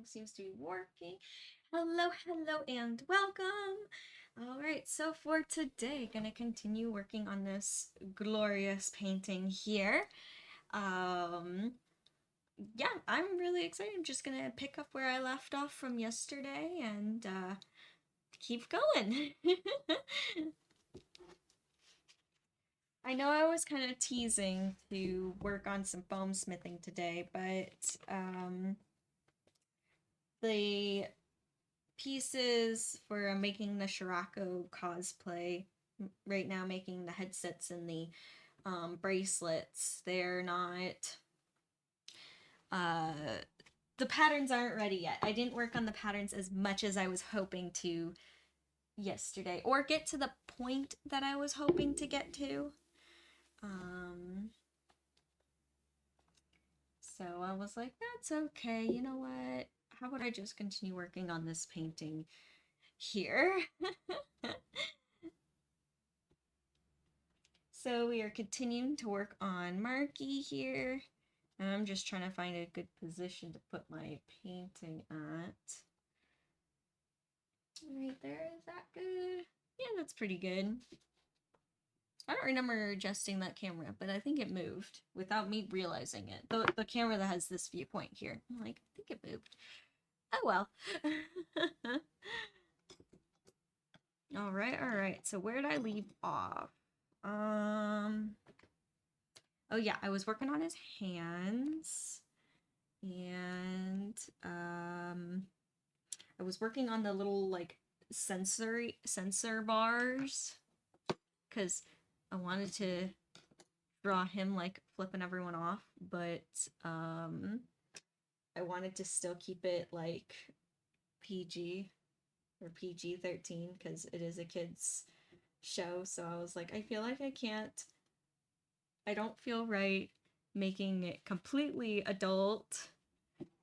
everything seems to be working. Hello, hello, and welcome. All right, so for today, gonna continue working on this glorious painting here. Um, yeah, I'm really excited. I'm just gonna pick up where I left off from yesterday and keep going. I know I was kind of teasing to work on some foam smithing today, but the pieces for making the Shirako cosplay right now, making the headsets and the bracelets, they're not uh the patterns aren't ready yet. I didn't work on the patterns as much as I was hoping to yesterday, or get to the point that I was hoping to get to. um so I was like, that's okay, you know what, how about I just continue working on this painting here. So we are continuing to work on Marky here. And I'm just trying to find a good position to put my painting at. Right there, is that good? Yeah, that's pretty good. I don't remember adjusting that camera, but I think it moved without me realizing it. The camera that has this viewpoint here. I'm like, I think it moved. Oh well. All right. So where did I leave off? Um Oh yeah, I was working on his hands, and I was working on the little like sensor bars because I wanted to draw him like flipping everyone off, but I wanted to still keep it like PG or PG-13 because it is a kids show. So I was like, I feel like I don't feel right making it completely adult,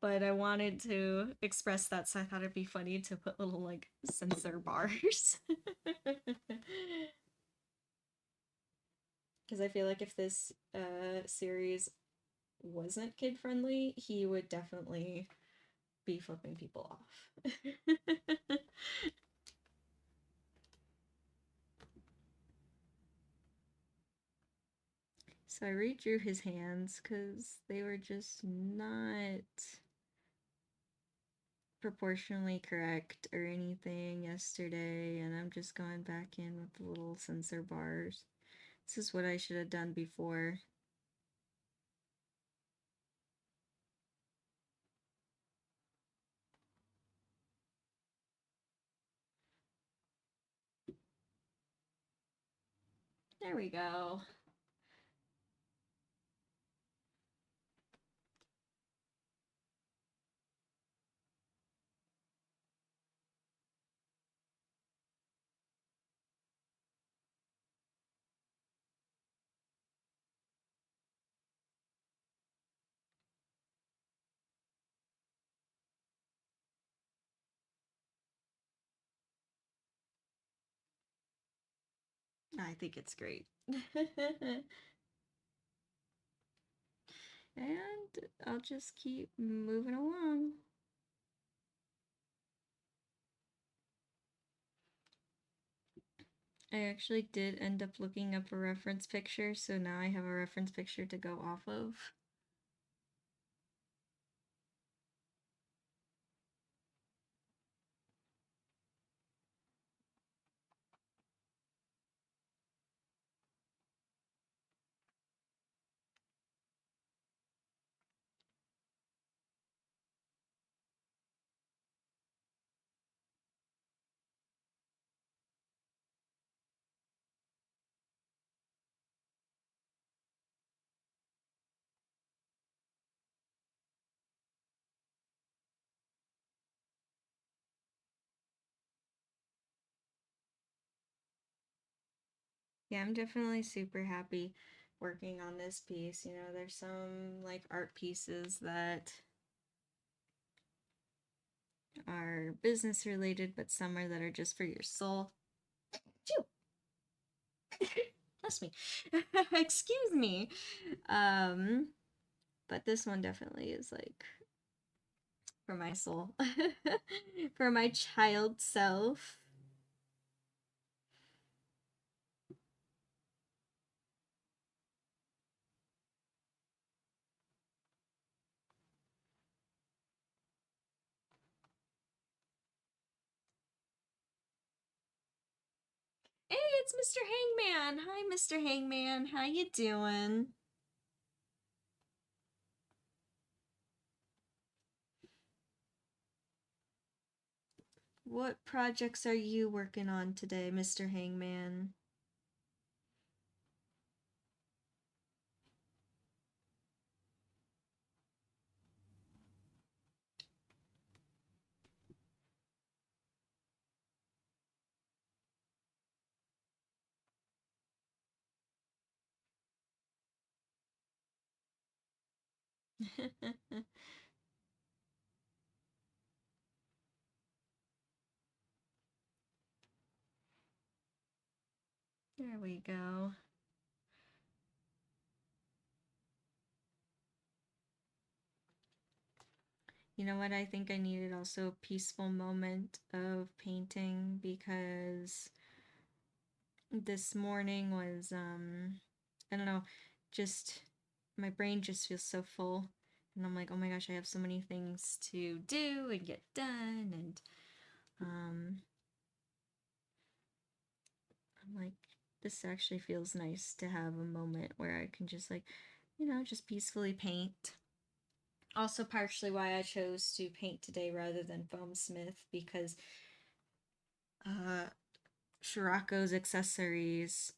but I wanted to express that, so I thought it'd be funny to put little like sensor bars. Because I feel like if this series wasn't kid friendly, he would definitely be flipping people off. So I redrew his hands because they were just not proportionally correct or anything yesterday, and I'm just going back in with the little sensor bars. This is what I should have done before. There we go. I think it's great. And I'll just keep moving along. I actually did end up looking up a reference picture, so now I have a reference picture to go off of. Yeah, I'm definitely super happy working on this piece. You know, there's some like art pieces that are business related, but some are that are just for your soul. Phew. Bless me. Excuse me. But this one definitely is like for my soul, for my child self. Hey, it's Mr. Hangman. Hi, Mr. Hangman. How you doing? What projects are you working on today, Mr. Hangman? There we go. You know what? I think I needed also a peaceful moment of painting because this morning was I don't know, just my brain just feels so full and I'm like, "Oh my gosh, I have so many things to do and get done." And um I'm like, this actually feels nice to have a moment where I can just like, just peacefully paint. Also partially why I chose to paint today rather than foamsmith because uh Scirocco's accessories,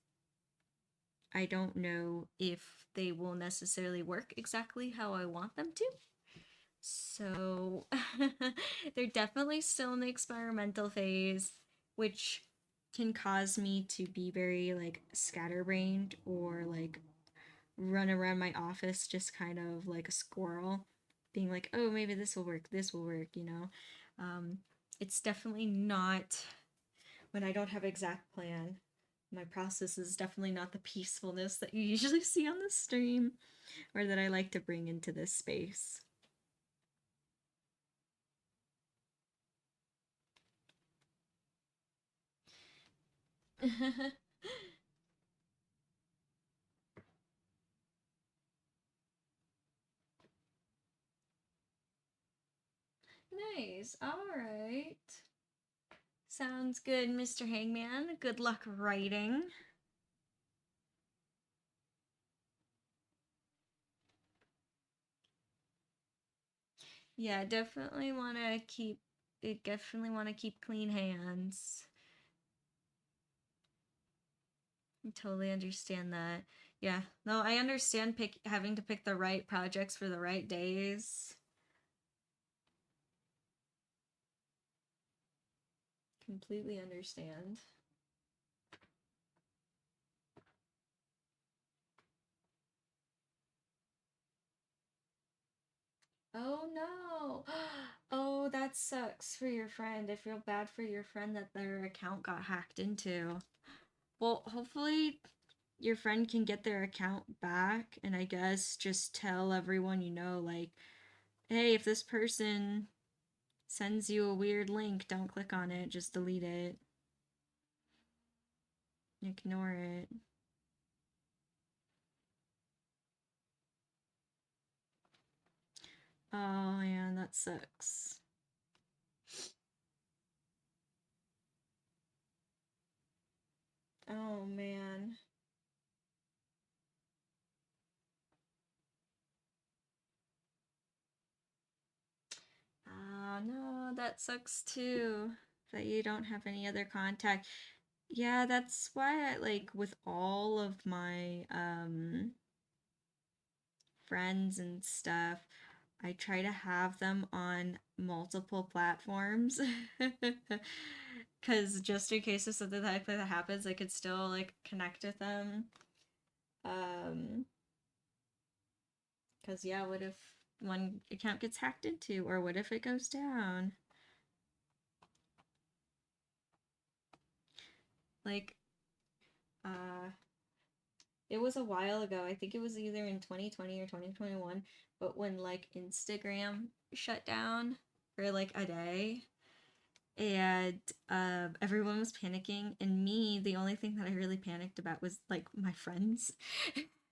I don't know if they will necessarily work exactly how I want them to. So they're definitely still in the experimental phase, which can cause me to be very like scatterbrained or like run around my office just kind of like a squirrel, being like, oh, maybe this will work. Um, it's definitely not when I don't have exact plan. My process is definitely not the peacefulness that you usually see on the stream or that I like to bring into this space. Nice. All right. Sounds good, Mr. Hangman. Good luck writing. Yeah, definitely want to keep clean hands. I totally understand that. Yeah. No, I understand having to pick the right projects for the right days. Completely understand. Oh no. Oh, that sucks for your friend. I feel bad for your friend that their account got hacked into. Well, hopefully your friend can get their account back and I guess just tell everyone like, hey, if this person sends you a weird link, don't click on it, just delete it. Ignore it. Oh man, that sucks. Oh man. Ah, no, that sucks too. That you don't have any other contact. Yeah, that's why I like with all of my friends and stuff, I try to have them on multiple platforms. Cause just in case if something like that happens, I could still like connect with them. Um, cause yeah, what if one account gets hacked into, or what if it goes down? Like, uh, it was a while ago. I think it was either in 2020 or 2021, but when like Instagram shut down, for like a day, and everyone was panicking, and me, the only thing that I really panicked about was like my friends.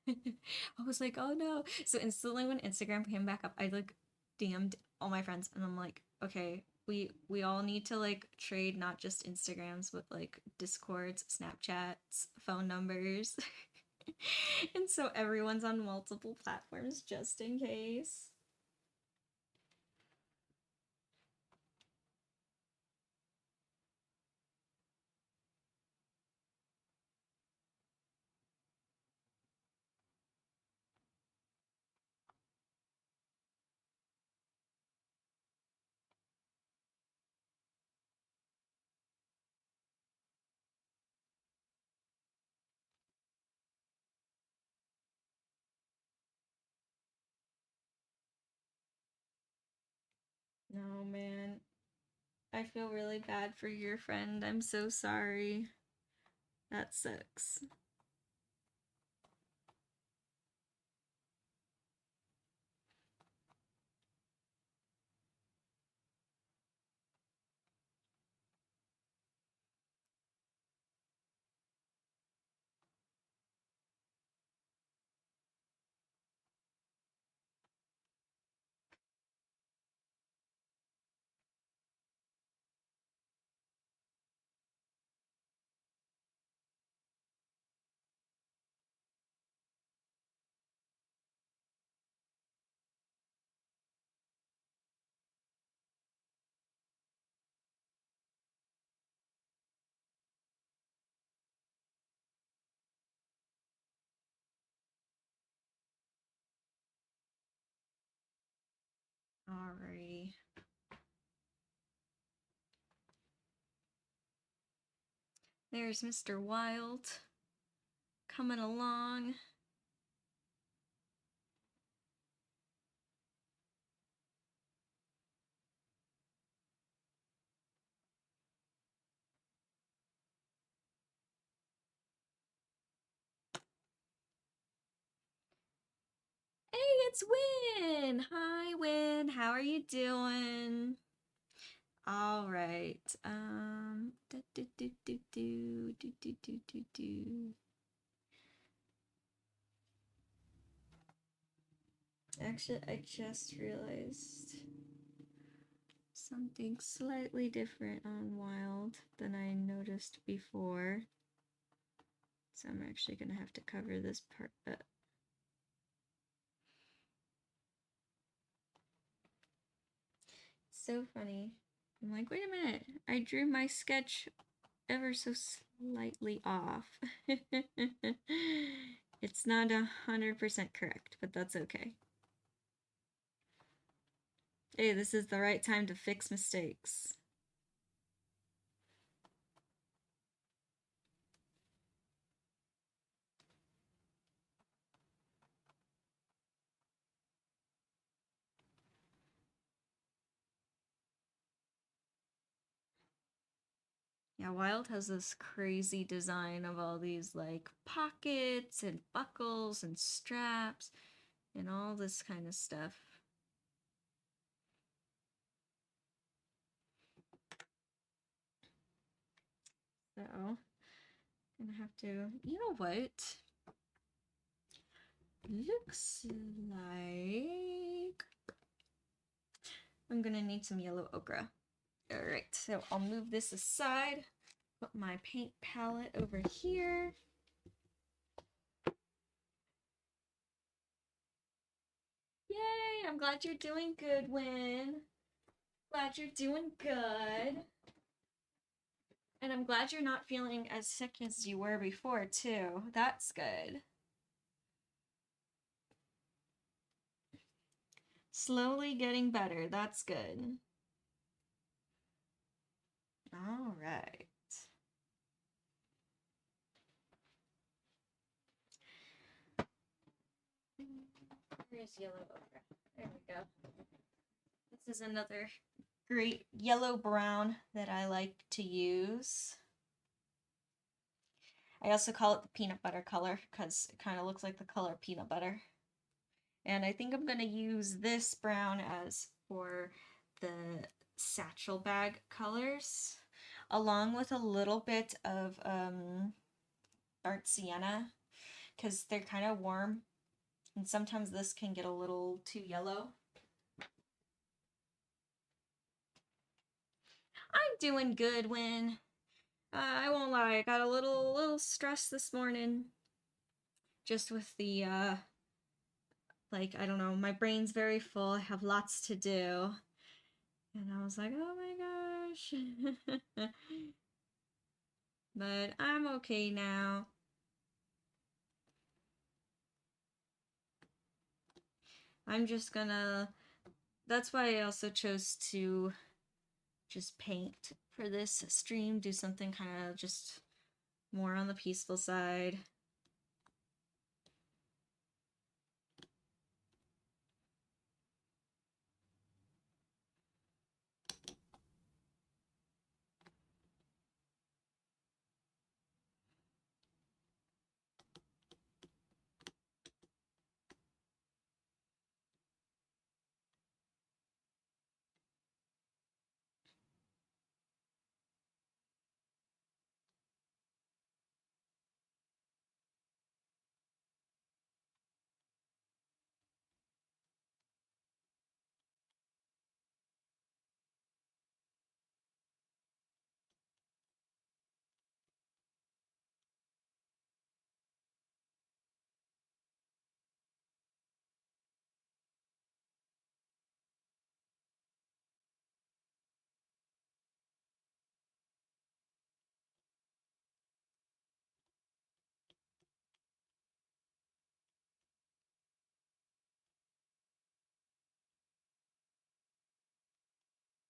I was like, oh no. So instantly when Instagram came back up, I like DM'd all my friends, and I'm like, okay, we all need to like trade not just Instagrams but like Discords, Snapchats, phone numbers. And so everyone's on multiple platforms just in case. No, man. I feel really bad for your friend. I'm so sorry. That sucks. Alrighty. There's Mr. Wild coming along. Hey, it's Win! Hi, Win. How are you doing? All right. Actually, I just realized something slightly different on Wild than I noticed before. So I'm actually gonna have to cover this part up. So funny. I'm like, wait a minute. I drew my sketch ever so slightly off. It's not 100% correct, but that's okay. Hey, this is the right time to fix mistakes. Yeah, Wild has this crazy design of all these like pockets and buckles and straps and all this kind of stuff. So, I'm gonna have to, you know what? Looks like I'm gonna need some yellow ochre. Alright, so I'll move this aside, put my paint palette over here. Yay! I'm glad you're doing good, Win. Glad you're doing good. And I'm glad you're not feeling as sick as you were before, too. That's good. Slowly getting better. That's good. All right. Where's yellow ochre? There we go. This is another great yellow brown that I like to use. I also call it the peanut butter color because it kind of looks like the color peanut butter. And I think I'm going to use this brown as for the satchel bag colors, along with a little bit of burnt sienna, because they're kind of warm, and sometimes this can get a little too yellow. I'm doing good, Win. I won't lie, I got a little stressed this morning, just with the like, I don't know, my brain's very full. I have lots to do. And I was like, oh my gosh. But I'm okay now. I'm just gonna, that's why I also chose to just paint for this stream, do something kind of just more on the peaceful side.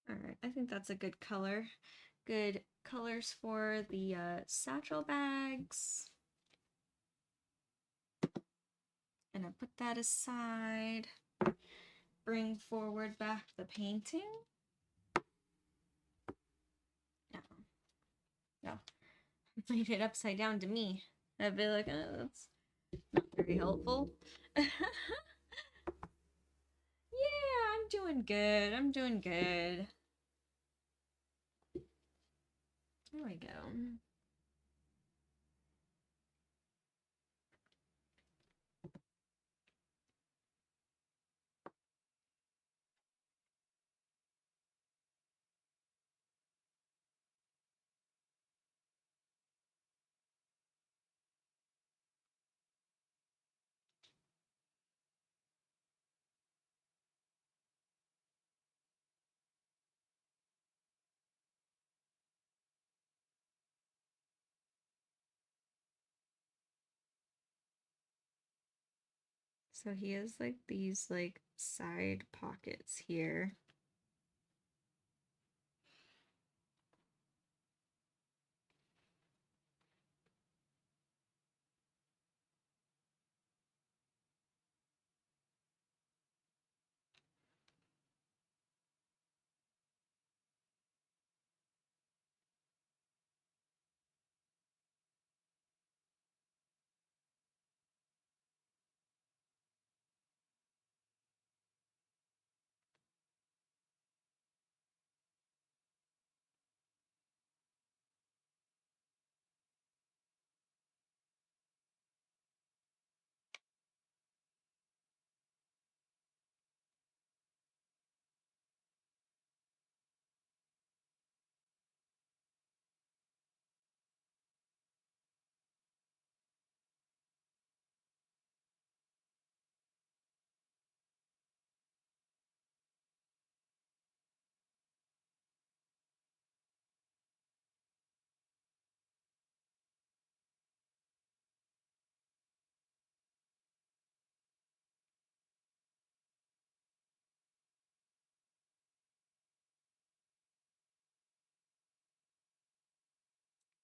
All right, I think that's a good color. Good colors for the satchel bags. And I put that aside. Bring forward back the painting. No. No. Made it upside down to me. I'd be like, oh, that's not very helpful. Yeah, I'm doing good. I'm doing good. There we go. So he has like these like side pockets here.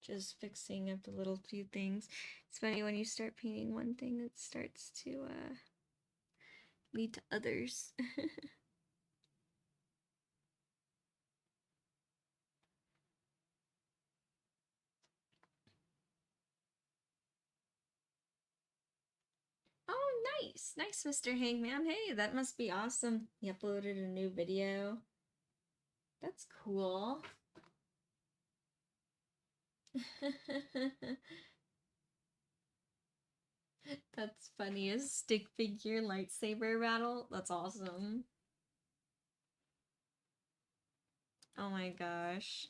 Just fixing up the little few things. It's funny when you start painting one thing, it starts to lead to others. Oh, nice. Nice, Mr. Hangman. Hey, that must be awesome. He uploaded a new video. That's cool. That's funny. A stick figure lightsaber battle? That's awesome. Oh my gosh.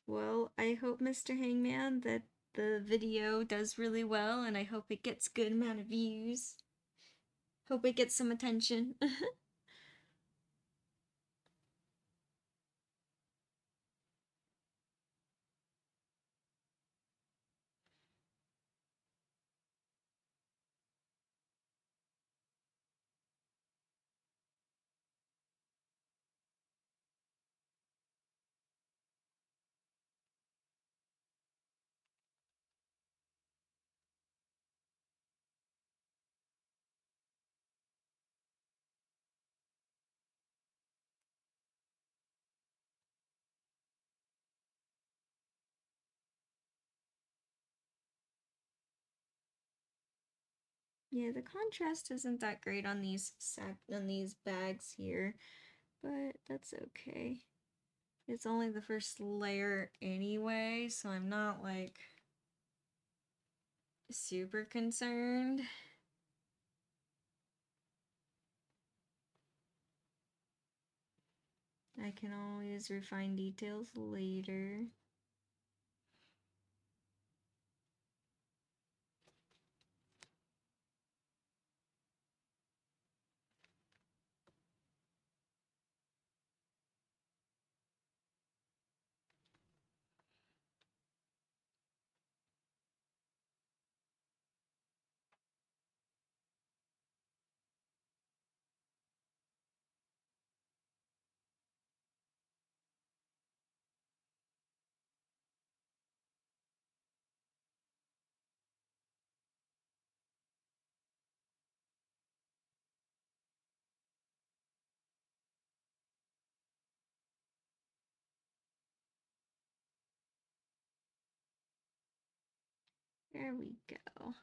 Well, I hope, Mr. Hangman, that the video does really well, and I hope it gets good amount of views. Hope it gets some attention. Yeah, the contrast isn't that great on these bags here, but that's okay. It's only the first layer anyway, so I'm not like super concerned. I can always refine details later. There we go.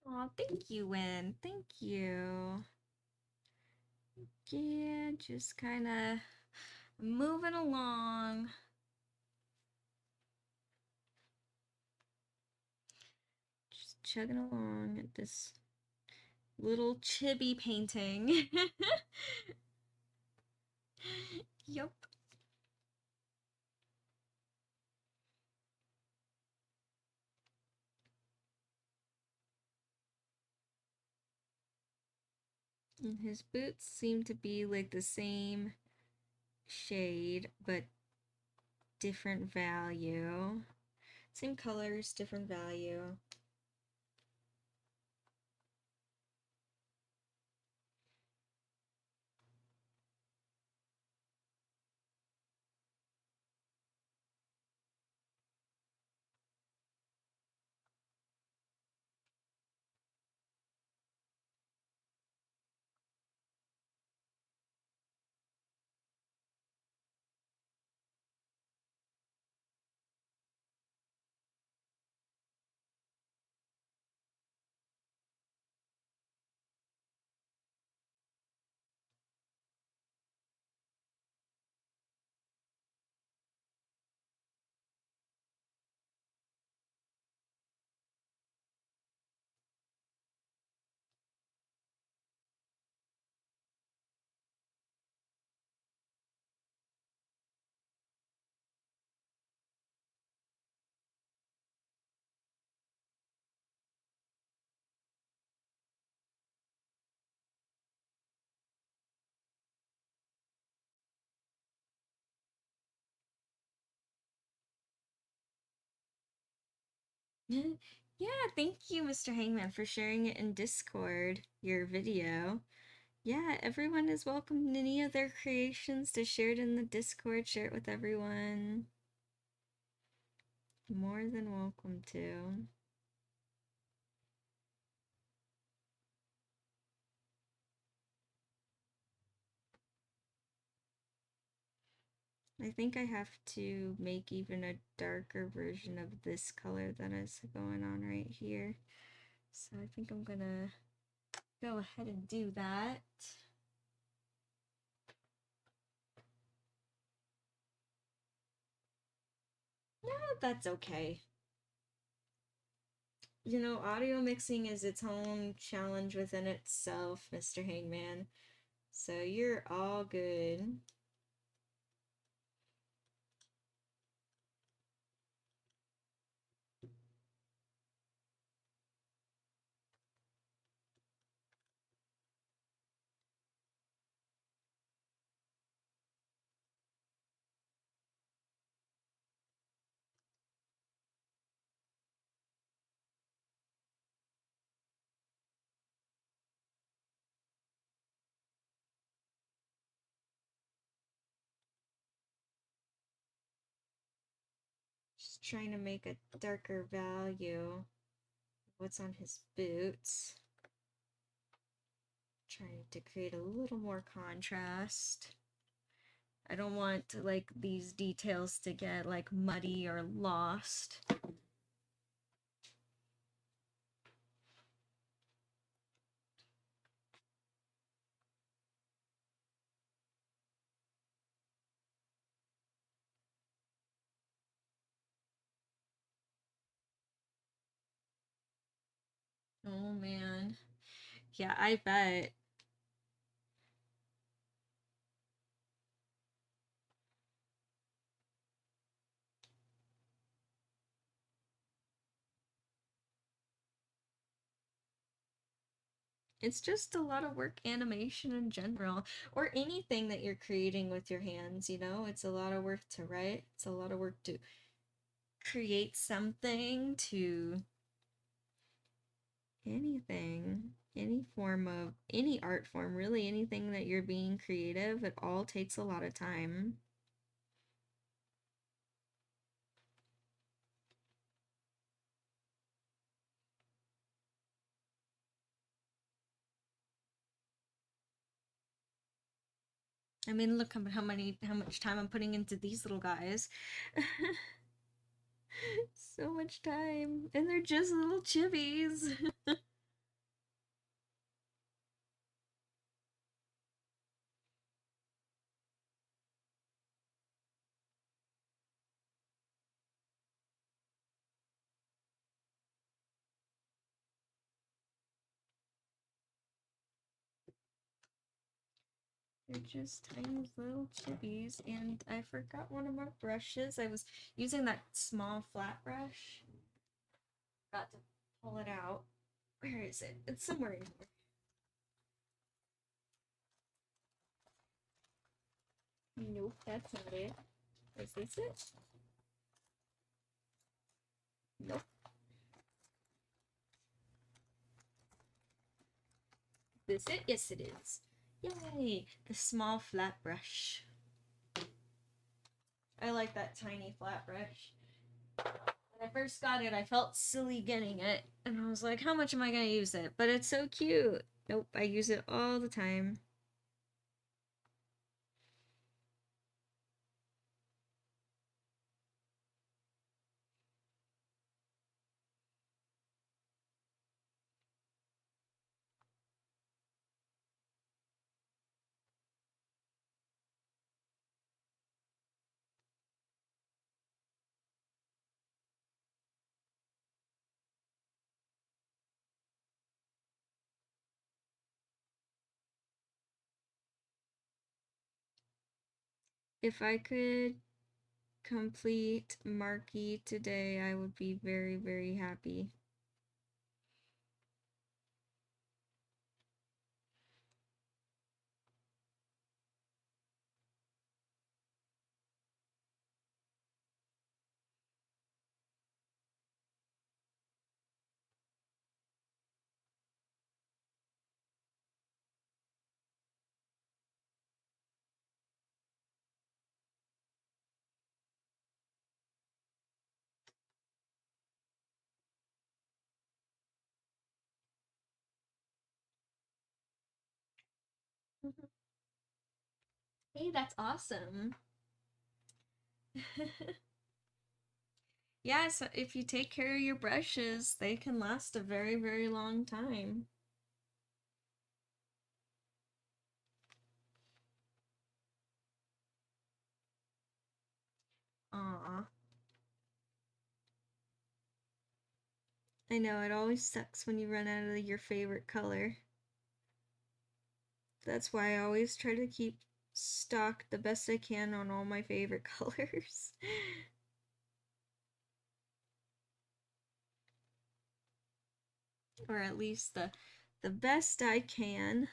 Oh, thank you, Win. Thank you. Yeah, just kind of moving along. Just chugging along at this little chibi painting. Yup. And his boots seem to be like the same shade, but different value. Same colors, different value. Yeah, thank you, Mr. Hangman, for sharing it in Discord, your video. Yeah, everyone is welcome to any of their creations to share it in the Discord, share it with everyone. More than welcome to. I think I have to make even a darker version of this color that is going on right here. So I think I'm gonna go ahead and do that. No, that's okay. You know, audio mixing is its own challenge within itself, Mr. Hangman. So you're all good. Just trying to make a darker value. What's on his boots? Trying to create a little more contrast. I don't want like these details to get like muddy or lost. Oh man. Yeah, I bet. It's just a lot of work, animation in general, or anything that you're creating with your hands, you know? It's a lot of work to write, it's a lot of work to create something, to anything, any form of, any art form, really anything that you're being creative, it all takes a lot of time. I mean, look how much time I'm putting into these little guys. So much time, and they're just little chibis. They're just tiny little chibis, and I forgot one of my brushes. I was using that small flat brush. Got to pull it out. Where is it? It's somewhere in here. Nope, that's not it. Is this it? Nope. This it? Yes, it is. Yay! The small flat brush. I like that tiny flat brush. When I first got it, I felt silly getting it, and I was like, how much am I gonna use it? But it's so cute. Nope, I use it all the time. If I could complete Marky today, I would be very, very happy. Hey, that's awesome. Yeah, so if you take care of your brushes, they can last a very, very long time. Aw. I know, it always sucks when you run out of your favorite color. That's why I always try to keep stock the best I can on all my favorite colors. Or at least the best I can.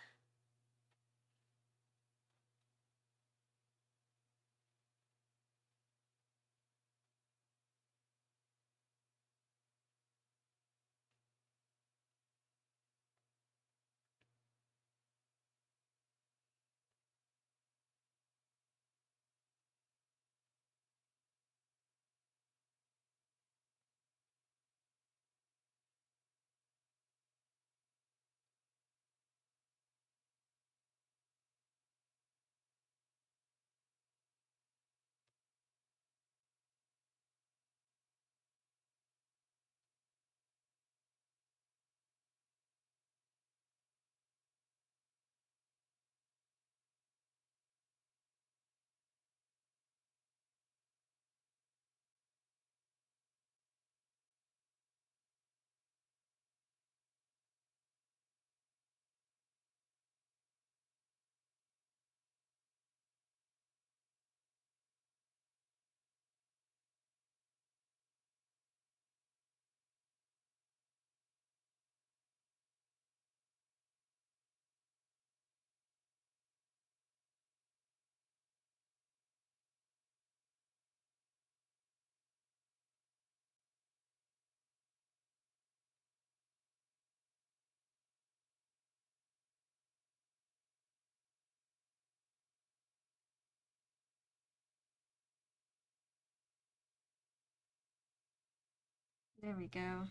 There we go.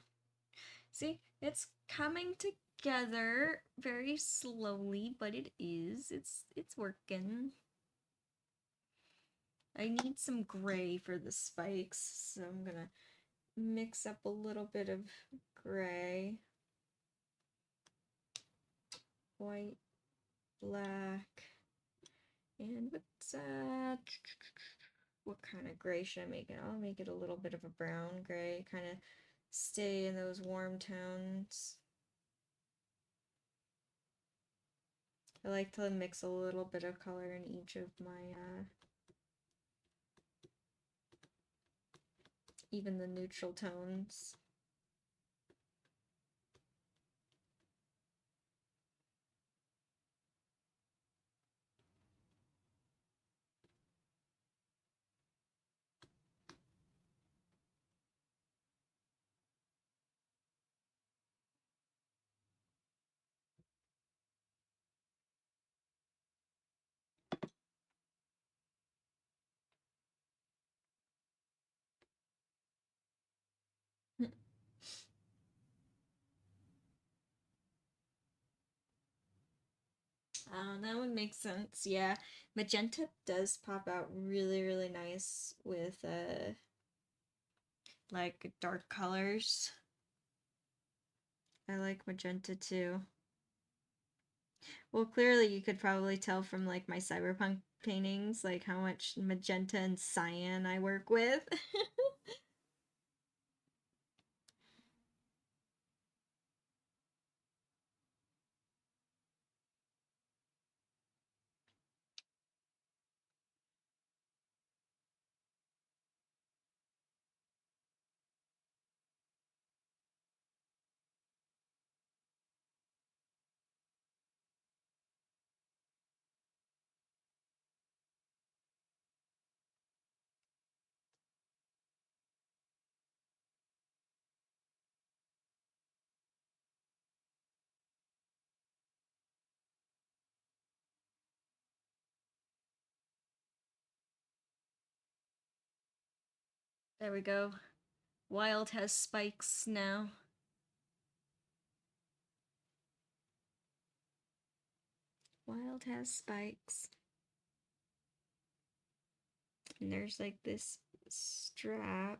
See, it's coming together very slowly, but it is. It's working. I need some gray for the spikes, so I'm gonna mix up a little bit of gray, white, black, and what kind of gray should I make it? I'll make it a little bit of a brown gray, kind of stay in those warm tones. I like to mix a little bit of color in each of my, even the neutral tones. That would make sense. Yeah, magenta does pop out really, really nice with like dark colors. I like magenta too. Well, clearly you could probably tell from like my cyberpunk paintings, like how much magenta and cyan I work with. There we go. Wild has spikes now. Wild has spikes. And there's like this strap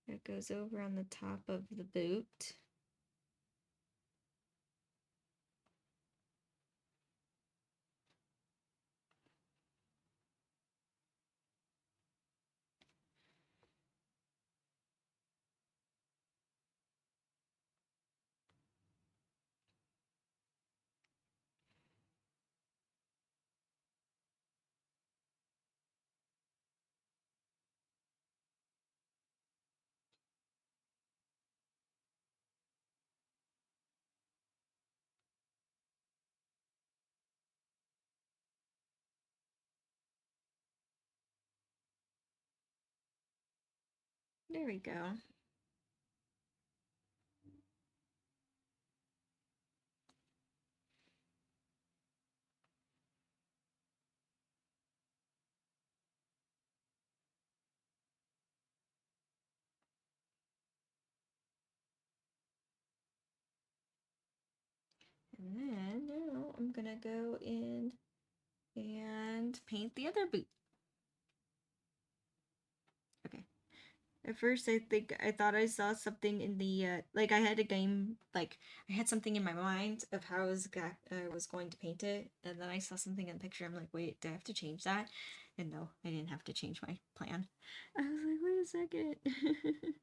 that goes over on the top of the boot. There we go. And then now I'm gonna go in and paint the other boot. Okay. At first, I thought I saw something in the like I had a game like I had something in my mind of how I was going to paint it, and then I saw something in the picture. I'm like, wait, do I have to change that? And no, I didn't have to change my plan. I was like, wait a second.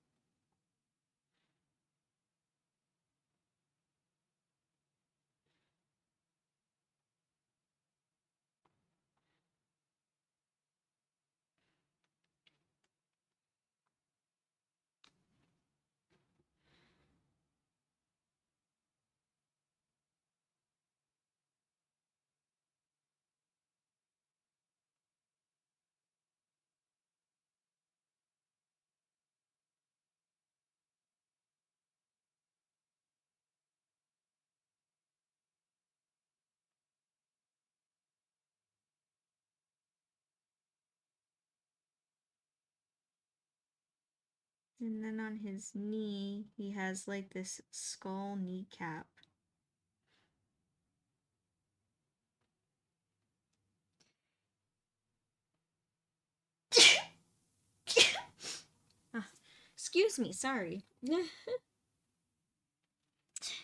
And then on his knee, he has like this skull kneecap. Excuse me, sorry.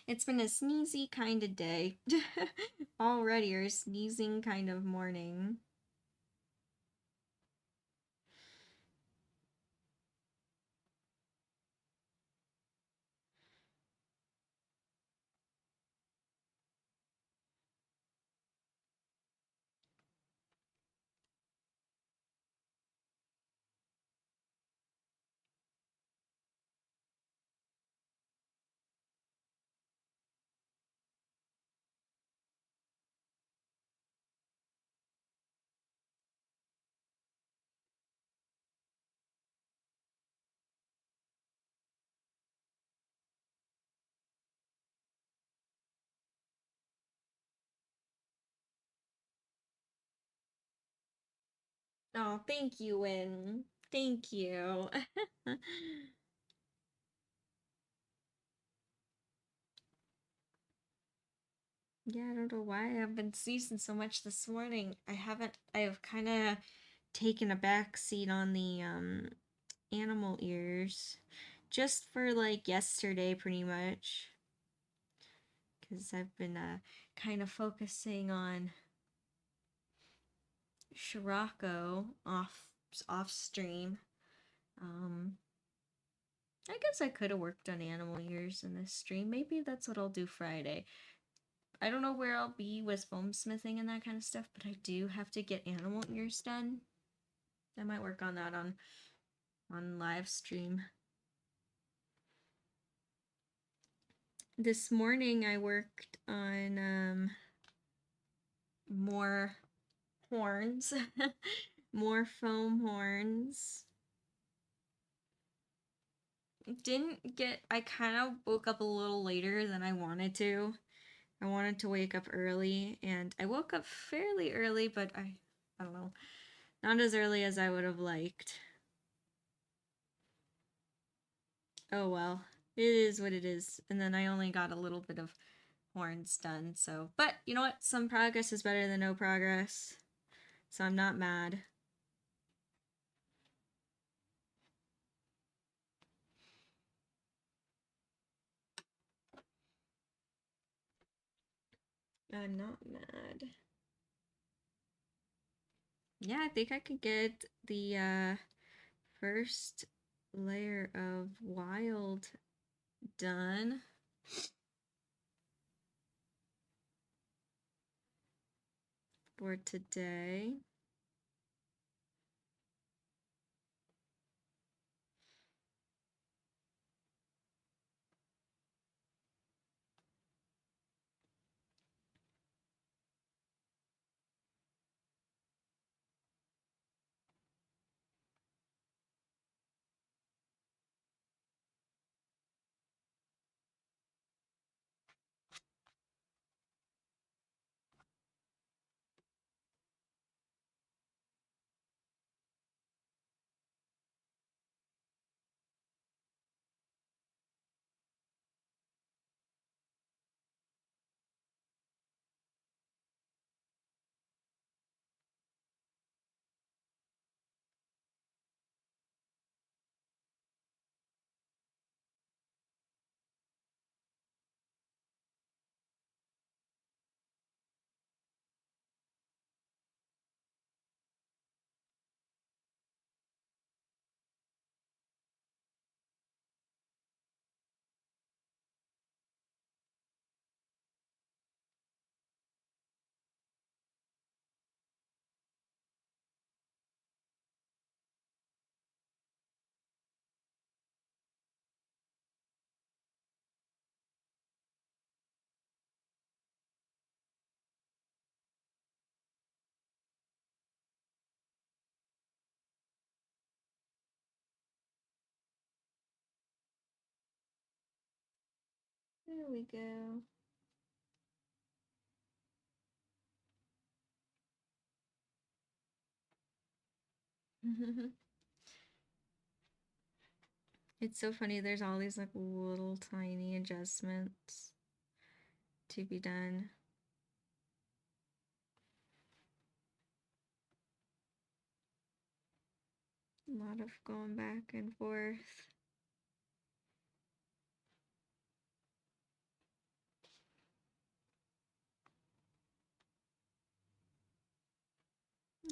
It's been a sneezy kind of day. Already, or sneezing kind of morning. Oh, thank you, Win. Thank you. Yeah, I don't know why I've been sneezing so much this morning. I've kind of taken a back seat on the animal ears just for like yesterday pretty much, because I've been kind of focusing on Scirocco off stream. I guess I could have worked on animal ears in this stream. Maybe that's what I'll do Friday. I don't know where I'll be with foam smithing and that kind of stuff, but I do have to get animal ears done. I might work on that on live stream. This morning I worked on more horns, more foam horns. I kind of woke up a little later than I wanted to. I wanted to wake up early, and I woke up fairly early, but I don't know, not as early as I would have liked. Oh well, it is what it is. And then I only got a little bit of horns done. So, but you know what? Some progress is better than no progress. So I'm not mad. I'm not mad. Yeah, I think I could get the first layer of wild done. For today. There we go. It's so funny. There's all these like little tiny adjustments to be done. A lot of going back and forth.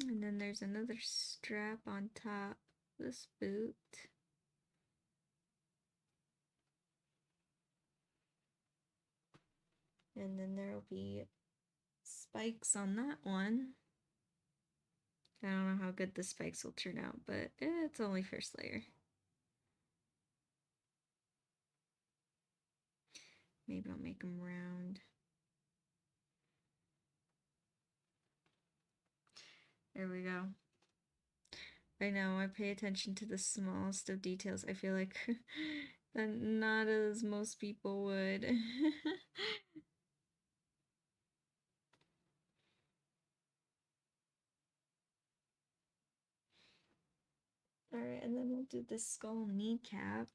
And then there's another strap on top of this boot. And then there'll be spikes on that one. I don't know how good the spikes will turn out, but it's only first layer. Maybe I'll make them round. There we go. I know, I pay attention to the smallest of details. I feel like that not as most people would. Alright, and then we'll do the skull kneecap.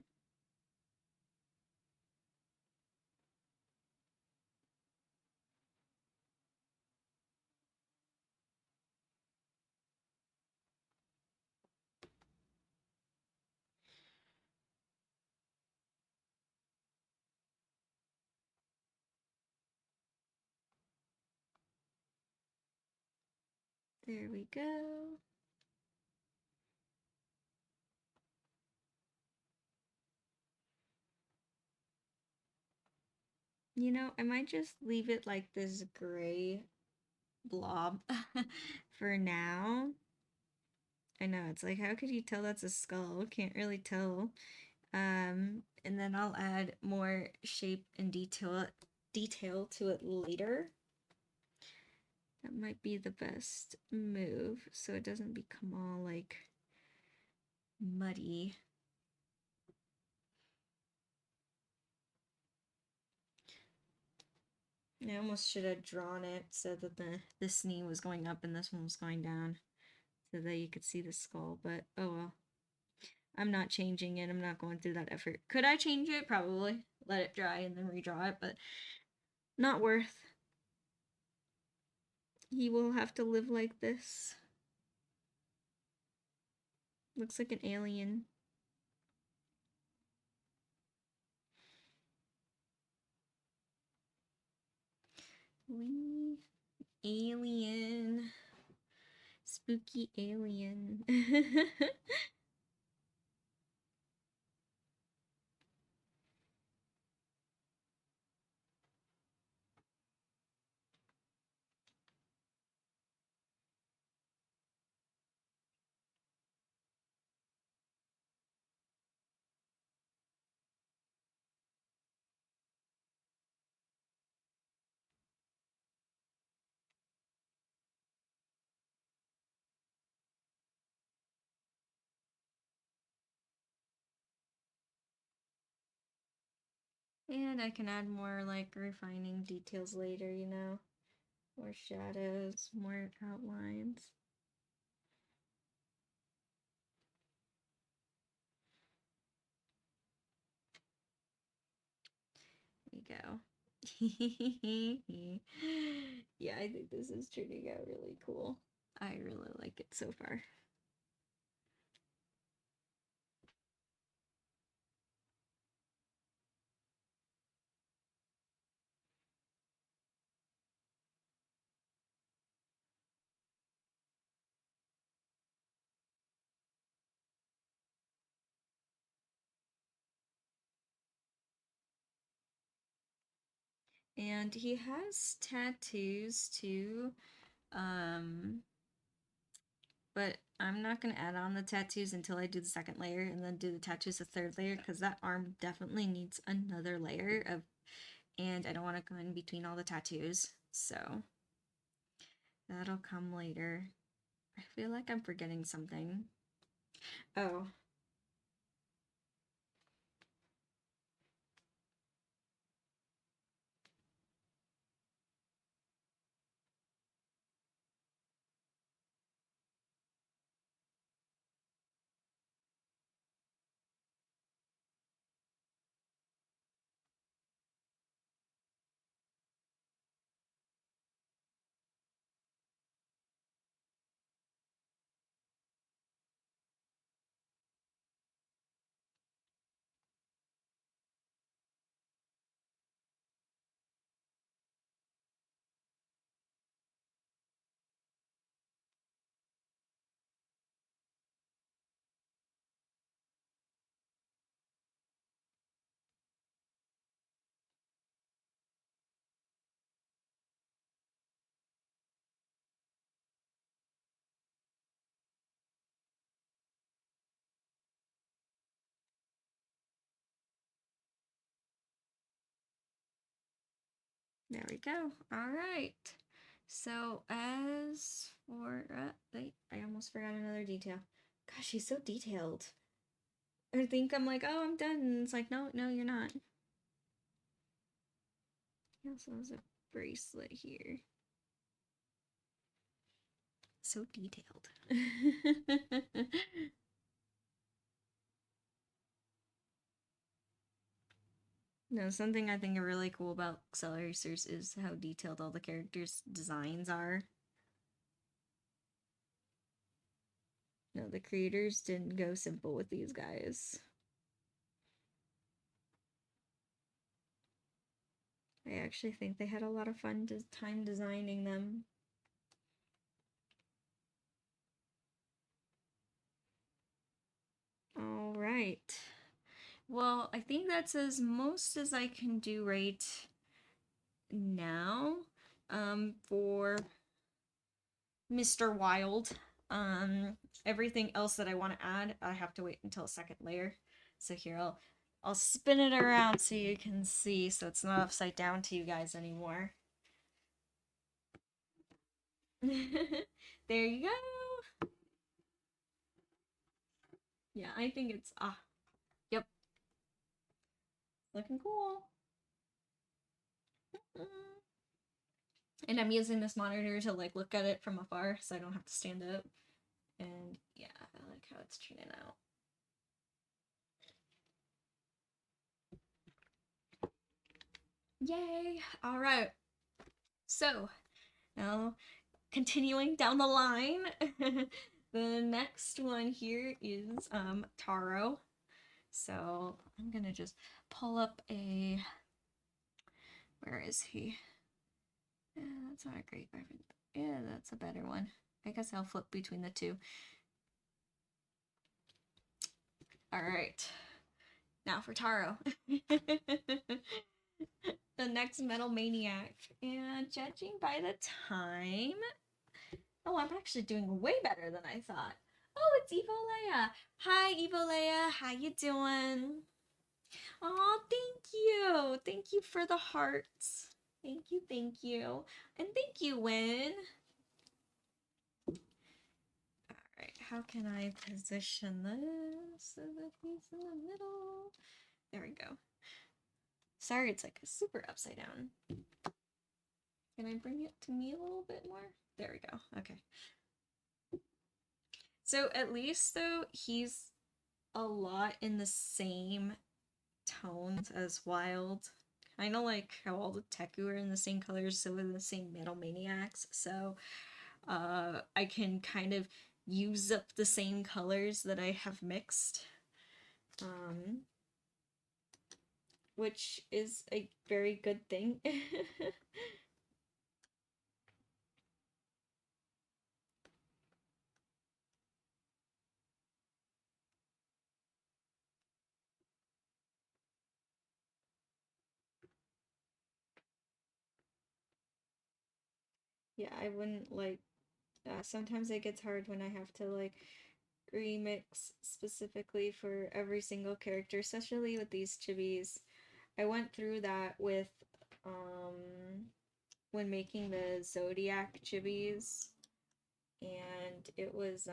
There we go. You know, I might just leave it like this gray blob for now. I know, it's like, how could you tell that's a skull? Can't really tell. And then I'll add more shape and detail to it later. That might be the best move so it doesn't become all like muddy. I almost should have drawn it so that this knee was going up and this one was going down so that you could see the skull, but oh well. I'm not changing it. I'm not going through that effort. Could I change it? Probably. Let it dry and then redraw it, but Not worth. He will have to live like this. Looks like an alien. Wee. Alien. Spooky alien. And I can add more like refining details later, you know? More shadows, more outlines. There we go. Yeah, I think this is turning out really cool. I really like it so far. And he has tattoos too. But I'm not going to add on the tattoos until I do the second layer and then do the tattoos the third layer because that arm definitely needs another layer of, and I don't want to go in between all the tattoos. So that'll come later. I feel like I'm forgetting something. Oh. There we go. All right. So as for, wait, I almost forgot another detail. Gosh, she's so detailed. I think I'm like, oh, I'm done. And it's like, no, no, you're not. He also has a bracelet here. So detailed. No, something I think are really cool about Cell Racers is how detailed all the characters' designs are. No, the creators didn't go simple with these guys. I actually think they had a lot of fun time designing them. All right. Well, I think that's as most as I can do right now for Mr. Wild. Everything else that I want to add, I have to wait until a second layer. So here, I'll spin it around so you can see, so it's not upside down to you guys anymore. There you go. Yeah, I think it's yep, looking cool. And I'm using this monitor to like look at it from afar, so I don't have to stand up. And yeah, I like how it's turning out. Yay! All right. So now continuing down the line, the next one here is Taro. So I'm gonna just pull up a. Where is he? Yeah, that's not a great reference. Yeah, that's a better one. I guess I'll flip between the two. All right. Now for Taro. The next Metal Maniac. And judging by the time. Oh, I'm actually doing way better than I thought. Oh, it's Evo Leia. Hi, Evo Leia. How you doing? Oh, thank you. Thank you for the hearts. Thank you, thank you. And thank you, Win. Alright, how can I position this so that he's in the middle? There we go. Sorry, it's like super upside down. Can I bring it to me a little bit more? There we go. Okay. So at least though, he's a lot in the same tones as Wild. Kind of like how all the Teku are in the same colors, so are the same Metal Maniacs. So I can kind of use up the same colors that I have mixed. Which is a very good thing. Yeah, I wouldn't like sometimes it gets hard when I have to like remix specifically for every single character, especially with these chibis. I went through that with when making the Zodiac chibis, and it's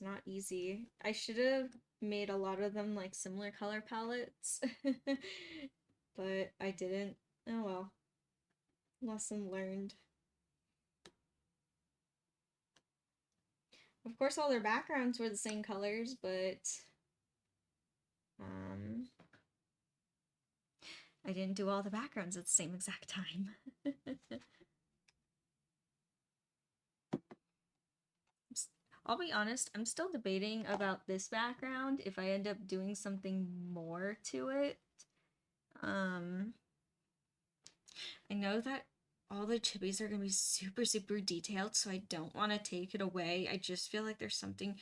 not easy. I should have made a lot of them like similar color palettes, but I didn't. Oh well. Lesson learned. Of course, all their backgrounds were the same colors, but um, I didn't do all the backgrounds at the same exact time. I'll be honest, I'm still debating about this background if I end up doing something more to it. I know that all the chibis are gonna be super, super detailed, so I don't want to take it away. I just feel like there's something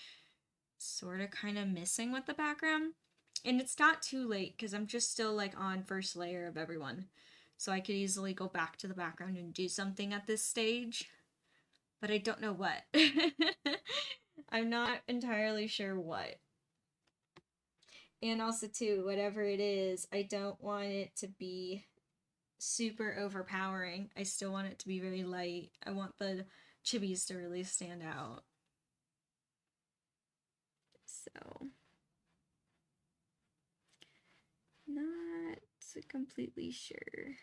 sort of kind of missing with the background. And it's not too late because I'm just still like on first layer of everyone. So I could easily go back to the background and do something at this stage. But I don't know what. I'm not entirely sure what. And also too, whatever it is, I don't want it to be super overpowering. I still want it to be very light. I want the chibis to really stand out. So, not completely sure.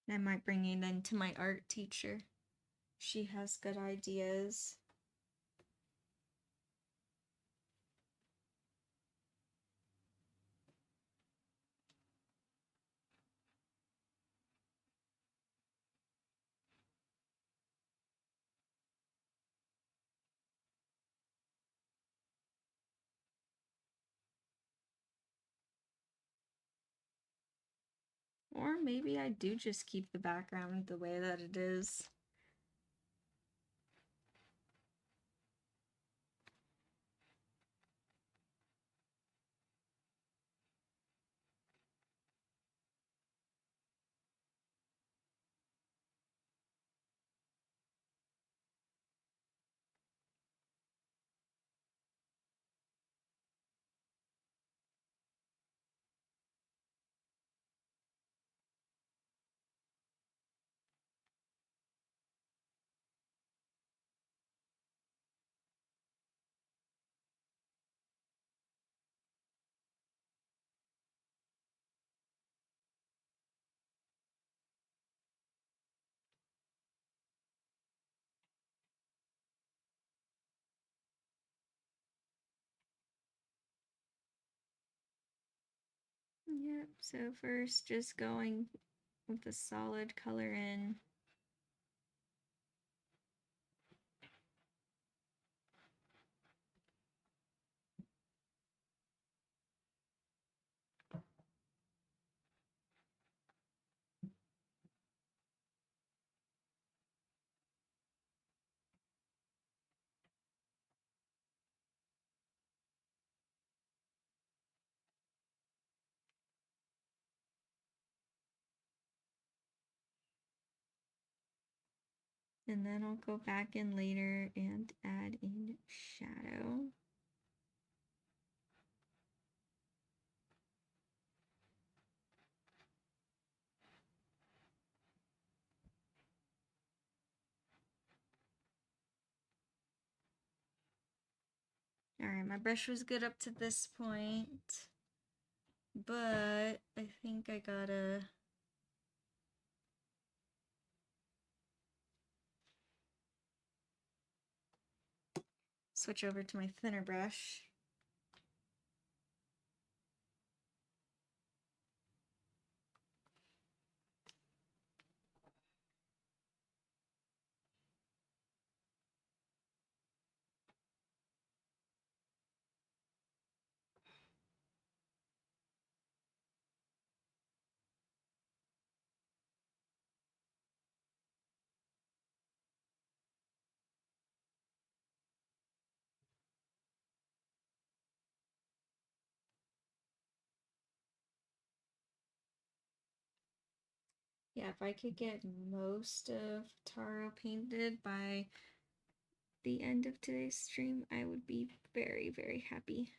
I might bring it into my art teacher. She has good ideas. Or maybe I do just keep the background the way that it is. Yep, so first just going with the solid color in. And then I'll go back in later and add in shadow. Alright, my brush was good up to this point, but I think I gotta switch over to my thinner brush. Yeah, if I could get most of Taro painted by the end of today's stream, I would be very, very happy.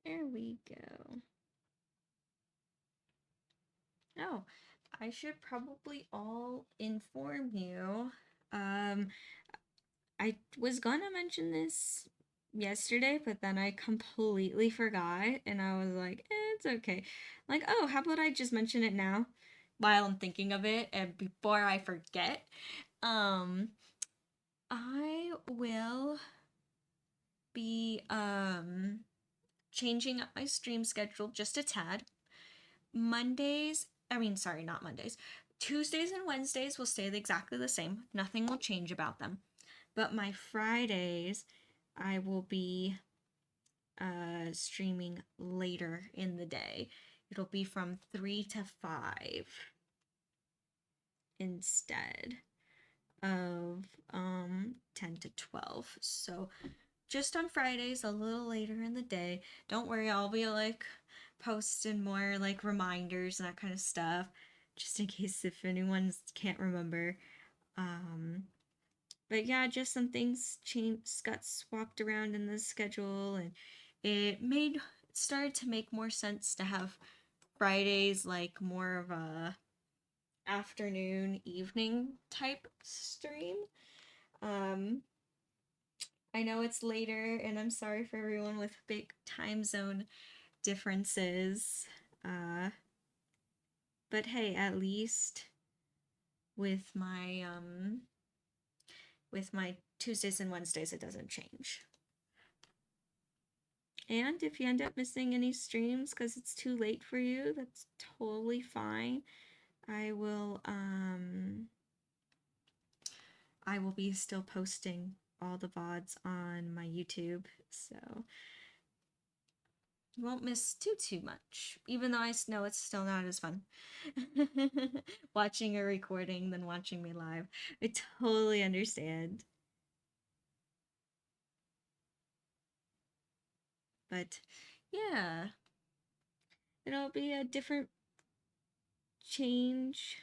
There we go. Oh, I should probably all inform you. I was gonna mention this yesterday, but then I completely forgot, and I was like, it's okay. Like, oh, how about I just mention it now while I'm thinking of it and before I forget? Um, I will be changing up my stream schedule just a tad. Sorry, not Mondays. Tuesdays and Wednesdays will stay exactly the same. Nothing will change about them. But my Fridays, I will be streaming later in the day. It'll be from 3 to 5 instead of 10 to 12. So just on Fridays, a little later in the day. Don't worry, I'll be like posting more like reminders and that kind of stuff, just in case if anyone can't remember. But yeah, just some things changed, got swapped around in the schedule, and it started to make more sense to have Fridays like more of a afternoon evening type stream. I know it's later, and I'm sorry for everyone with big time zone differences. But hey, at least with my Tuesdays and Wednesdays it doesn't change. And if you end up missing any streams because it's too late for you, that's totally fine. I will be still posting all the VODs on my YouTube, so you won't miss too much. Even though I know it's still not as fun watching a recording than watching me live. I totally understand. But yeah, it'll be a different change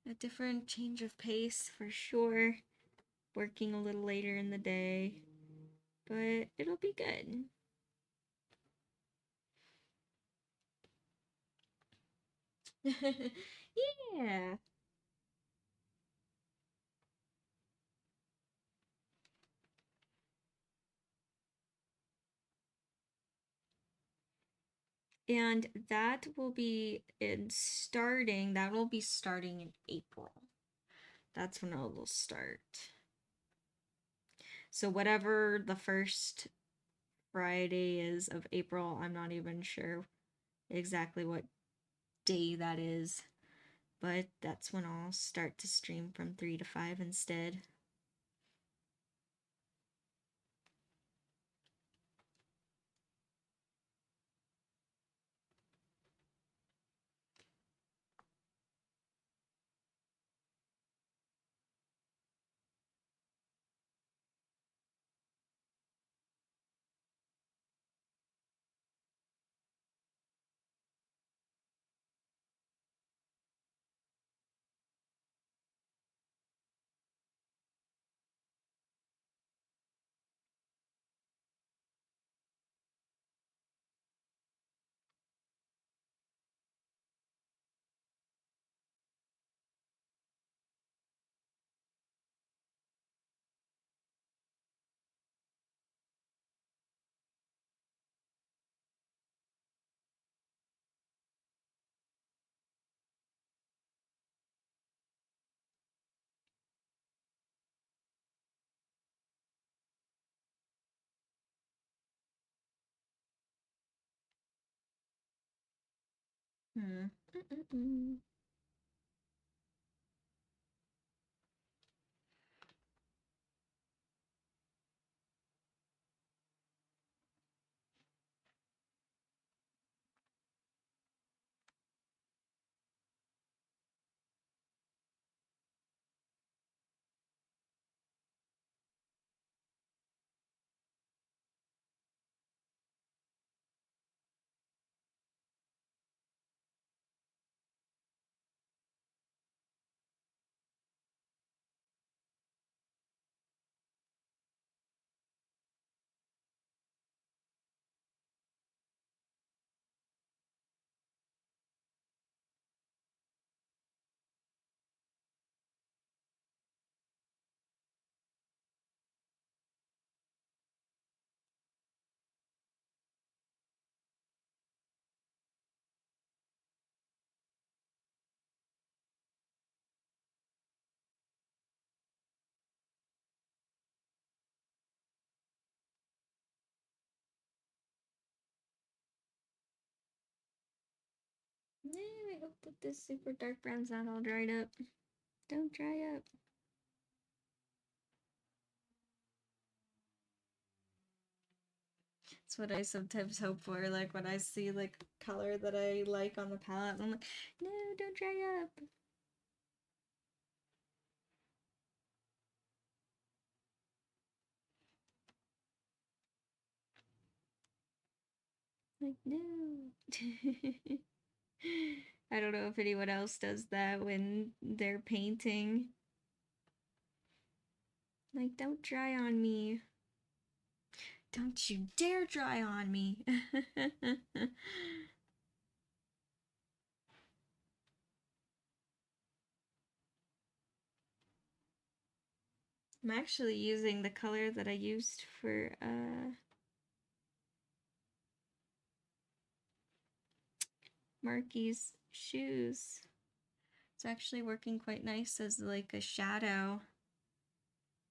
of pace for sure. Working a little later in the day, but it'll be good. Yeah. And that will be starting in April. That's when it will start. So whatever the first Friday is of April, I'm not even sure exactly what day that is, but that's when I'll start to stream from 3 to 5 instead. Hmm. I hope that this super dark brown's not all dried up. Don't dry up. That's what I sometimes hope for, like when I see like color that I like on the palette, I'm like, no, don't dry up. Like, no. I don't know if anyone else does that when they're painting. Like, don't dry on me. Don't you dare dry on me. I'm actually using the color that I used for Marky's shoes It's actually working quite nice as like a shadow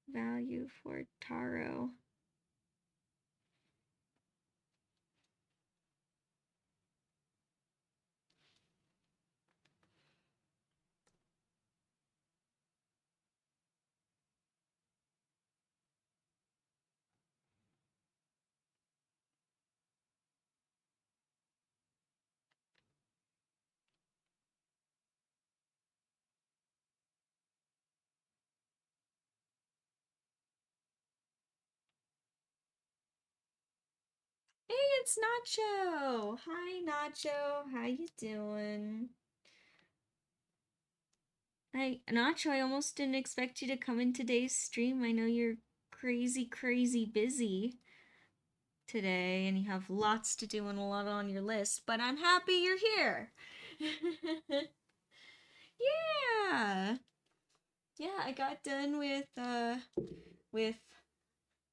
value for Taro. Hey, it's Nacho. Hi, Nacho. How you doing? Hi, Nacho. I almost didn't expect you to come in today's stream. I know you're crazy, crazy busy today and you have lots to do and a lot on your list, but I'm happy you're here. Yeah. Yeah, I got done with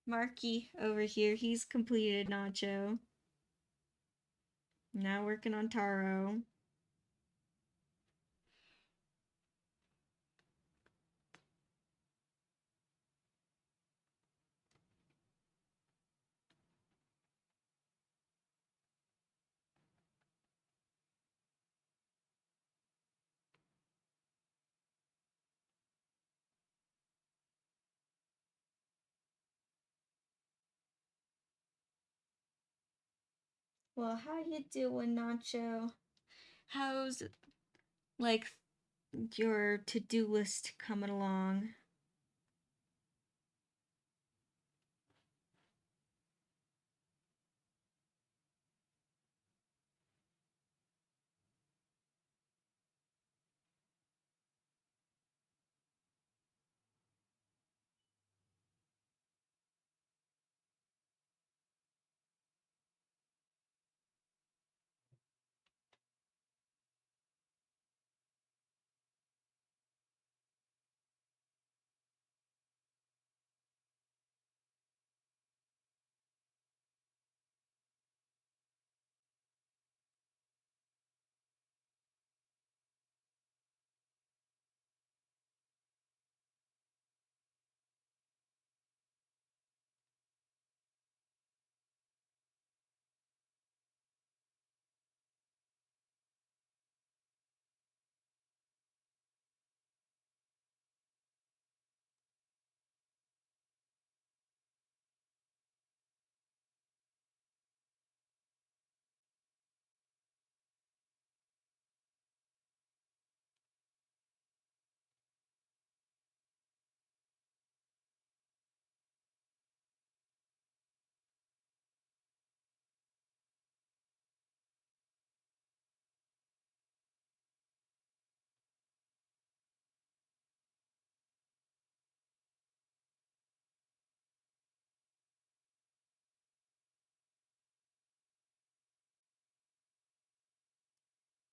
Marky over here. He's completed Nacho. Now working on Taro. Well, how you doing, Nacho? How's like your to-do list coming along?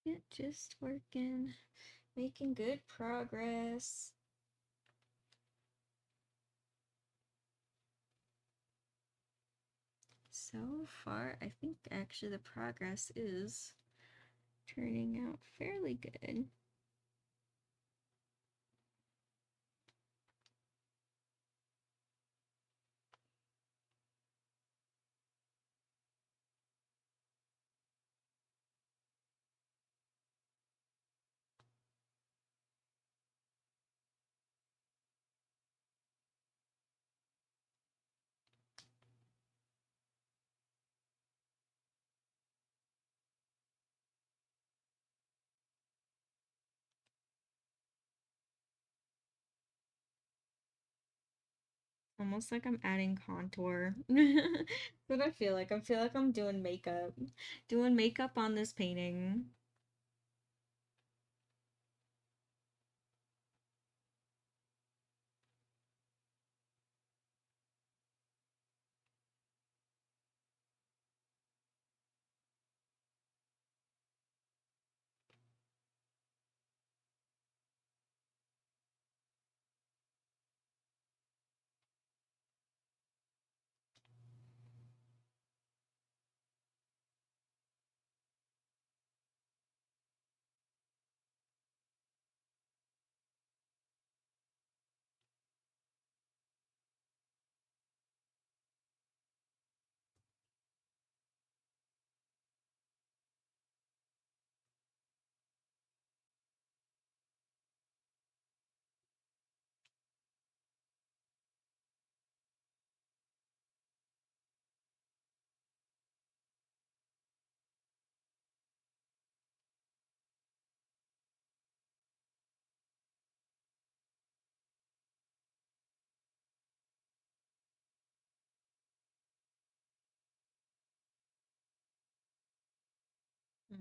Yeah, just working, making good progress. So far, I think actually the progress is turning out fairly good. Almost like I'm adding contour. That's what I feel like. I feel like I'm doing makeup. Doing makeup on this painting.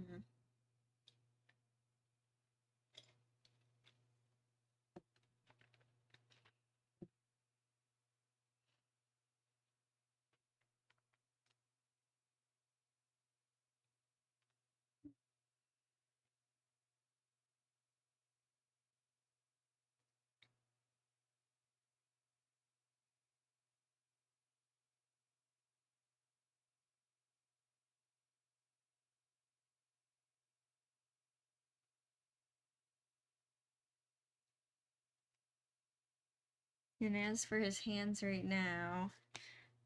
Mm. And as for his hands right now,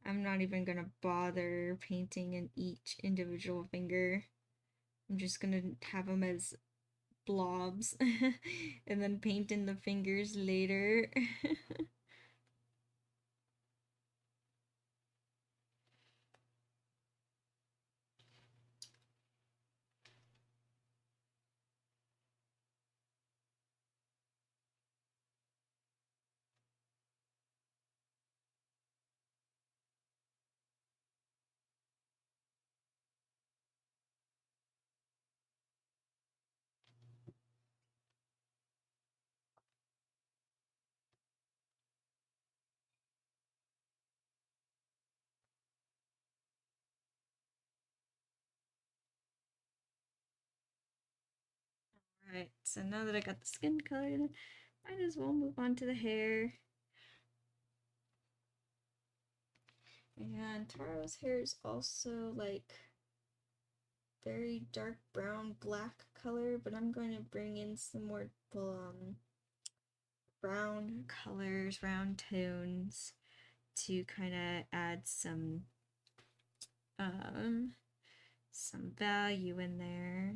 I'm not even gonna bother painting in each individual finger. I'm just gonna have them as blobs and then paint in the fingers later. Alright, so now that I got the skin colored, might as well move on to the hair. And Taro's hair is also like very dark brown black color, but I'm going to bring in some more brown colors, brown tones to kind of add some value in there.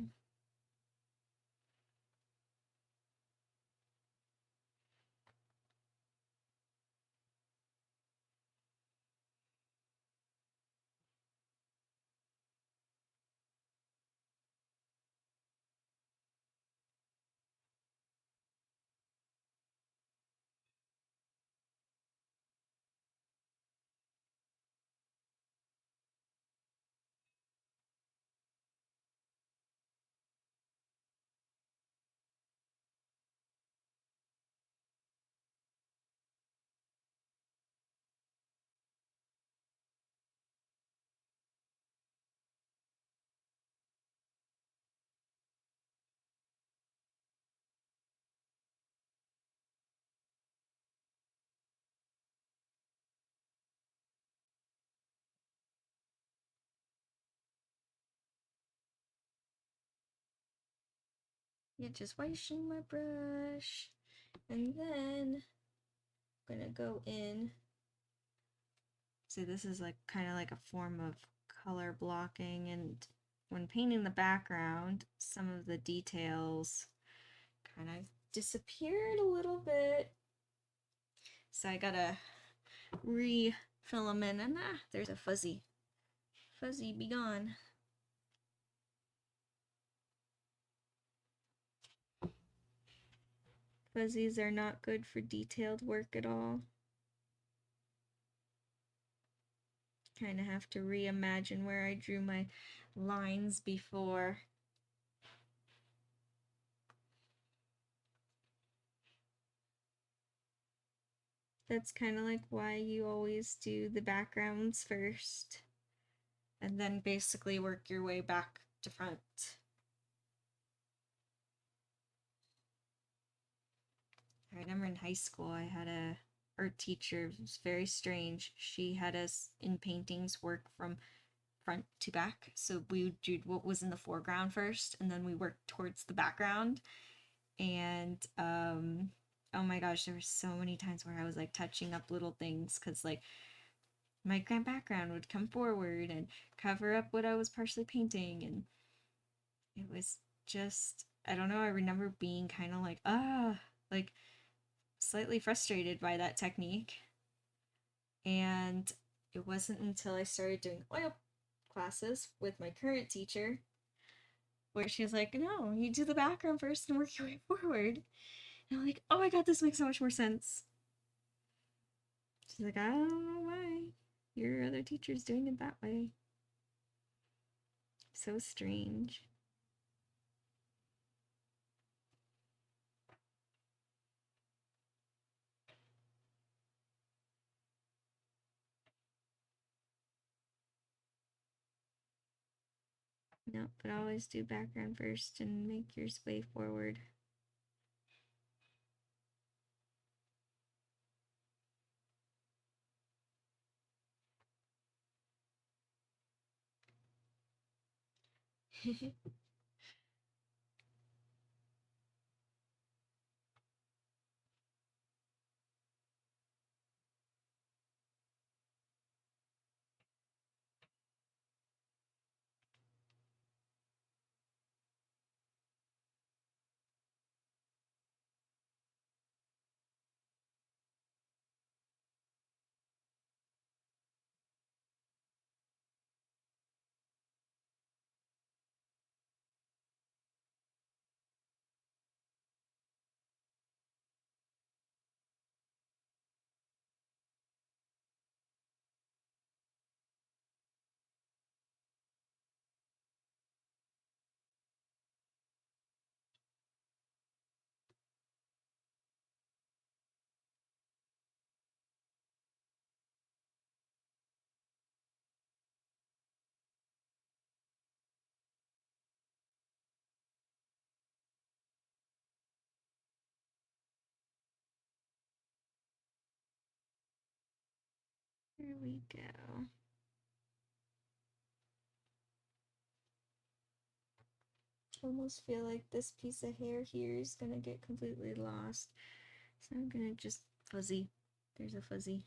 Yeah, just washing my brush. And then I'm gonna go in. So this is like kind of like a form of color blocking, and when painting the background, some of the details kind of disappeared a little bit. So I gotta refill them in, and there's a fuzzy. Fuzzy, be gone. Fuzzies are not good for detailed work at all. Kind of have to reimagine where I drew my lines before. That's kind of like why you always do the backgrounds first, and then basically work your way back to front. I remember in high school I had a art teacher. It was very strange. She had us in paintings work from front to back. So we would do what was in the foreground first, and then we worked towards the background. And oh my gosh, there were so many times where I was like touching up little things because like my grand background would come forward and cover up what I was partially painting, and it was just, I don't know, I remember being kind of like slightly frustrated by that technique. And it wasn't until I started doing oil classes with my current teacher where she was like, no, you do the background first and work your way forward. And I'm like, oh my god, this makes so much more sense. She's like, I don't know why your other teacher's doing it that way. So strange. No, but always do background first and make your way forward. Here we go. Almost feel like this piece of hair here is gonna get completely lost. So I'm gonna just fuzzy. There's a fuzzy.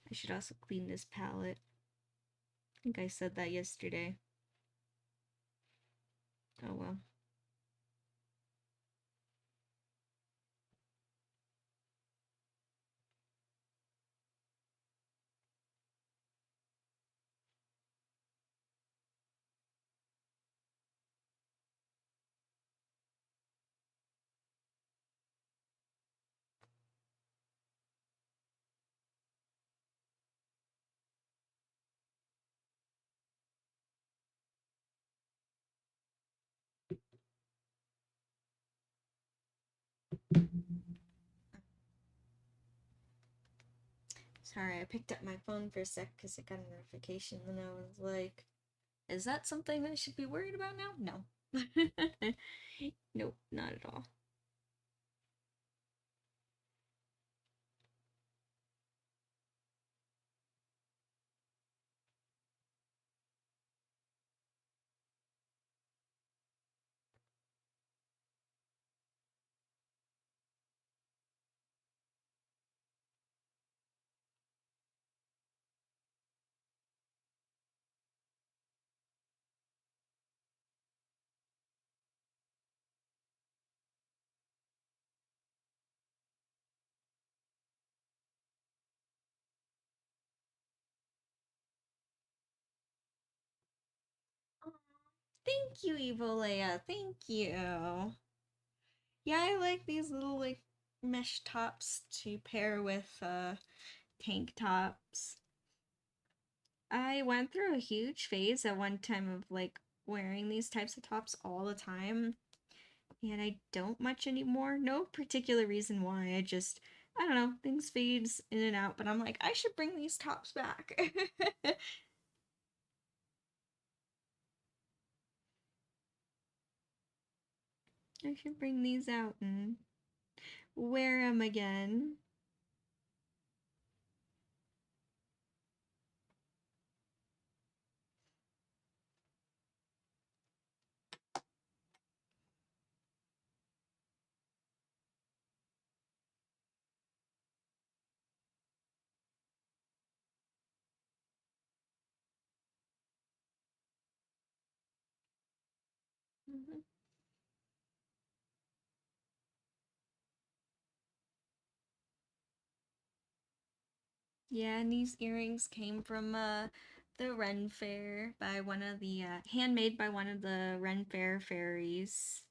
I should also clean this palette. I think I said that yesterday. Oh well. Sorry, I picked up my phone for a sec because I got a notification and I was like, is that something I should be worried about now? No. Nope, not at all. Thank you, Evil Leia. Thank you. Yeah, I like these little like mesh tops to pair with tank tops. I went through a huge phase at one time of like wearing these types of tops all the time, and I don't much anymore. No particular reason why. I don't know, things fades in and out, but I'm like, I should bring these tops back. I should bring these out and wear them again. Mhm. Yeah, and these earrings came from the Ren Fair by one of the handmade by one of the Ren Fair fairies.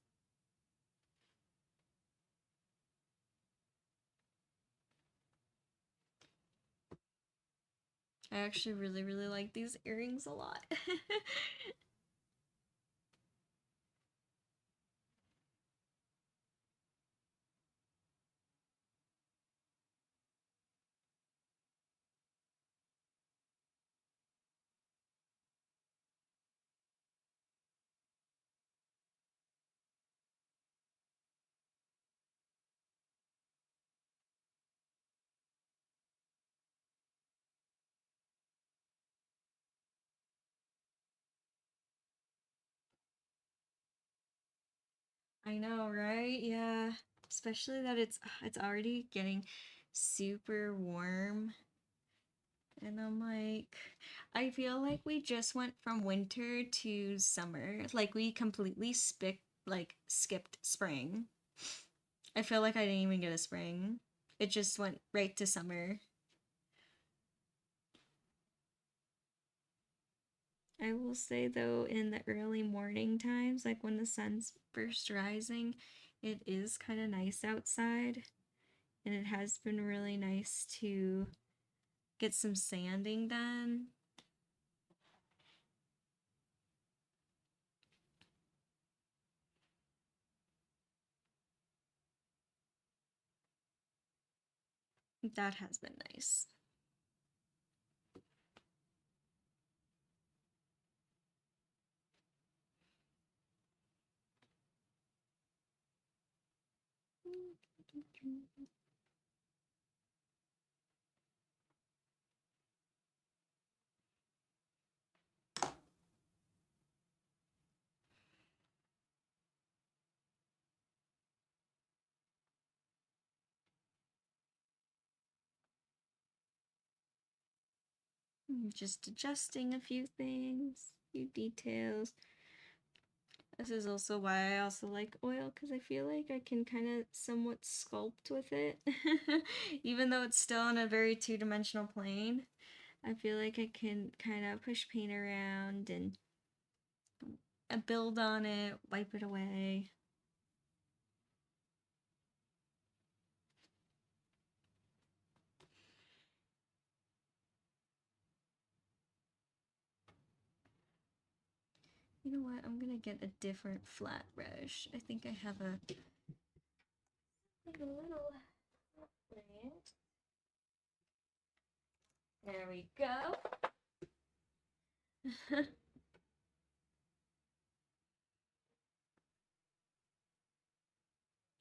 I actually really like these earrings a lot. I know, right? Yeah. Especially that it's already getting super warm. And I'm like, I feel like we just went from winter to summer. Like we completely skipped spring. I feel like I didn't even get a spring. It just went right to summer. I will say though, in the early morning times, like when the sun's first rising, it is kind of nice outside. And it has been really nice to get some sanding done. That has been nice. Just adjusting a few things, a few details. This is also why I also like oil because I feel like I can kind of somewhat sculpt with it. Even though it's still on a very two-dimensional plane, I feel like I can kind of push paint around and build on it, wipe it away. You know what? I'm gonna get a different flat brush. I think I have like a little plant. There we go.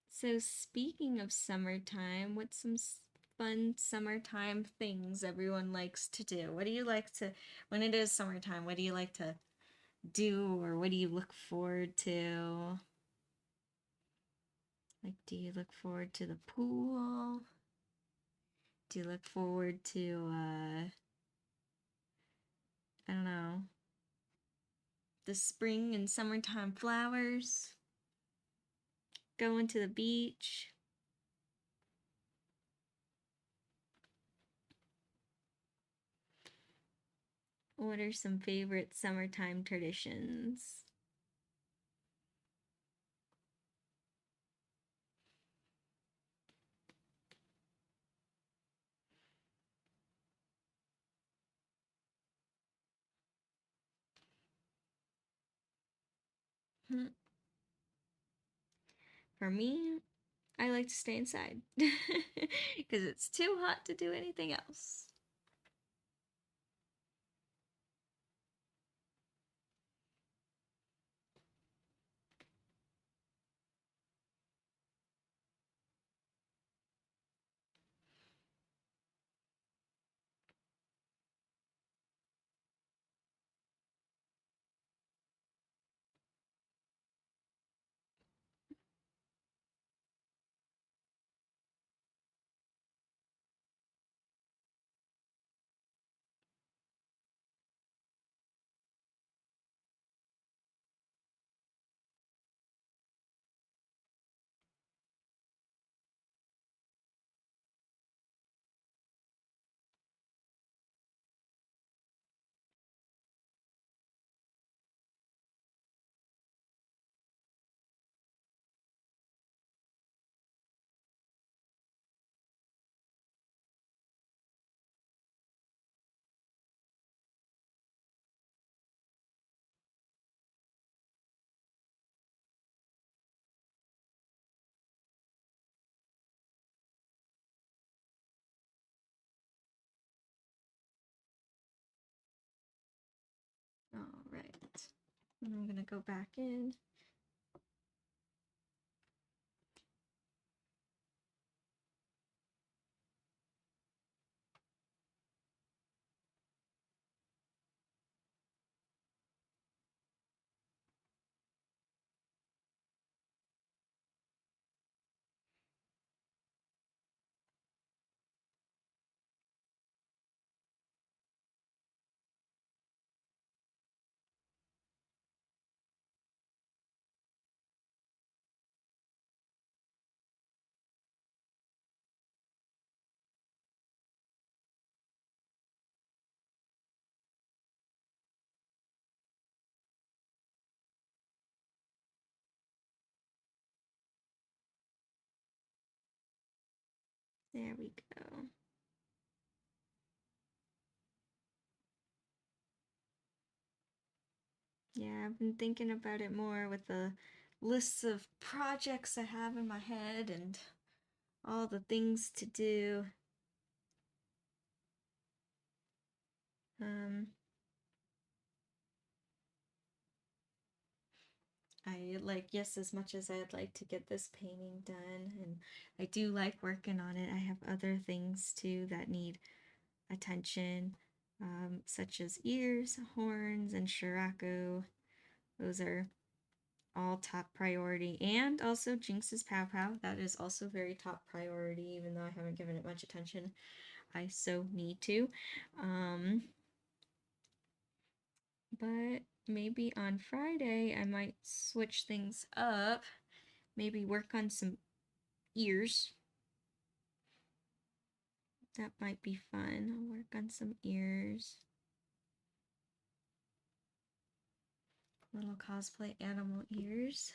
So speaking of summertime, what's some fun summertime things everyone likes to do? What do you like to, when it is summertime, what do you like to do or what do you look forward to? Like, do you look forward to the pool? Do you look forward to, I don't know, the spring and summertime flowers? Going to the beach? What are some favorite summertime traditions? Hmm. For me, I like to stay inside because it's too hot to do anything else. All right. I'm gonna go back in. There we go. Yeah, I've been thinking about it more with the lists of projects I have in my head and all the things to do. Um, I like, yes, as much as I'd like to get this painting done, and I do like working on it, I have other things too that need attention, such as ears, horns, and Shirako. Those are all top priority. And also Jinx's Pow Pow. That is also very top priority, even though I haven't given it much attention. I so need to. But maybe on Friday I might switch things up. Maybe work on some ears. That might be fun. I'll work on some ears. Little cosplay animal ears.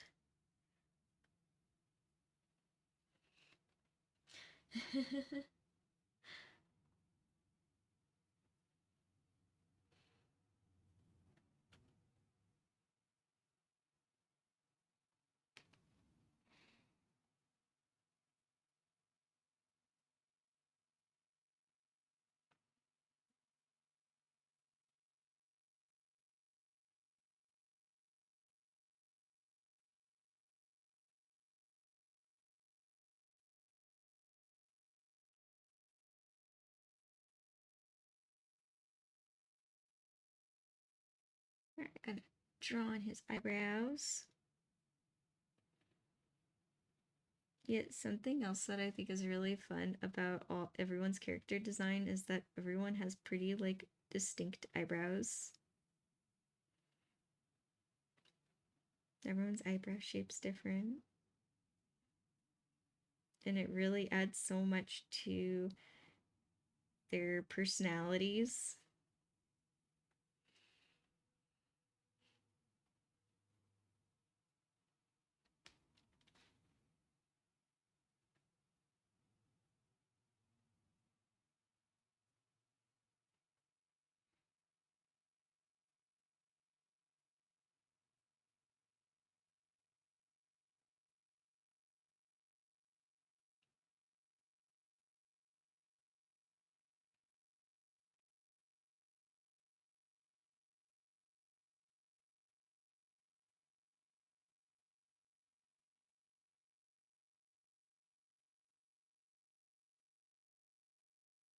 Alright, gonna draw on his eyebrows. Yeah, something else that I think is really fun about everyone's character design is that everyone has pretty like distinct eyebrows. Everyone's eyebrow shape's different. And it really adds so much to their personalities.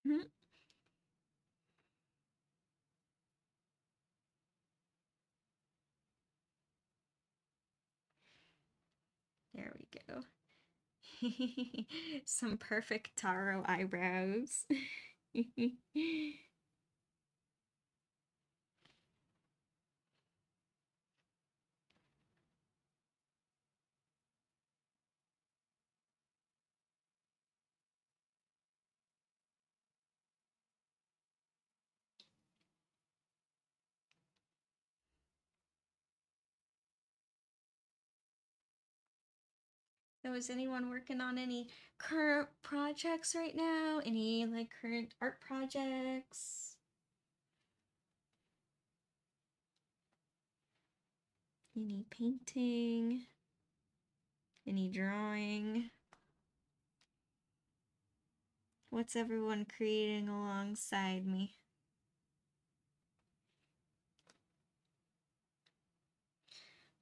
Mhm. There we go. Some perfect Taro eyebrows. So is anyone working on any current projects right now? Any like current art projects? Any painting? Any drawing? What's everyone creating alongside me?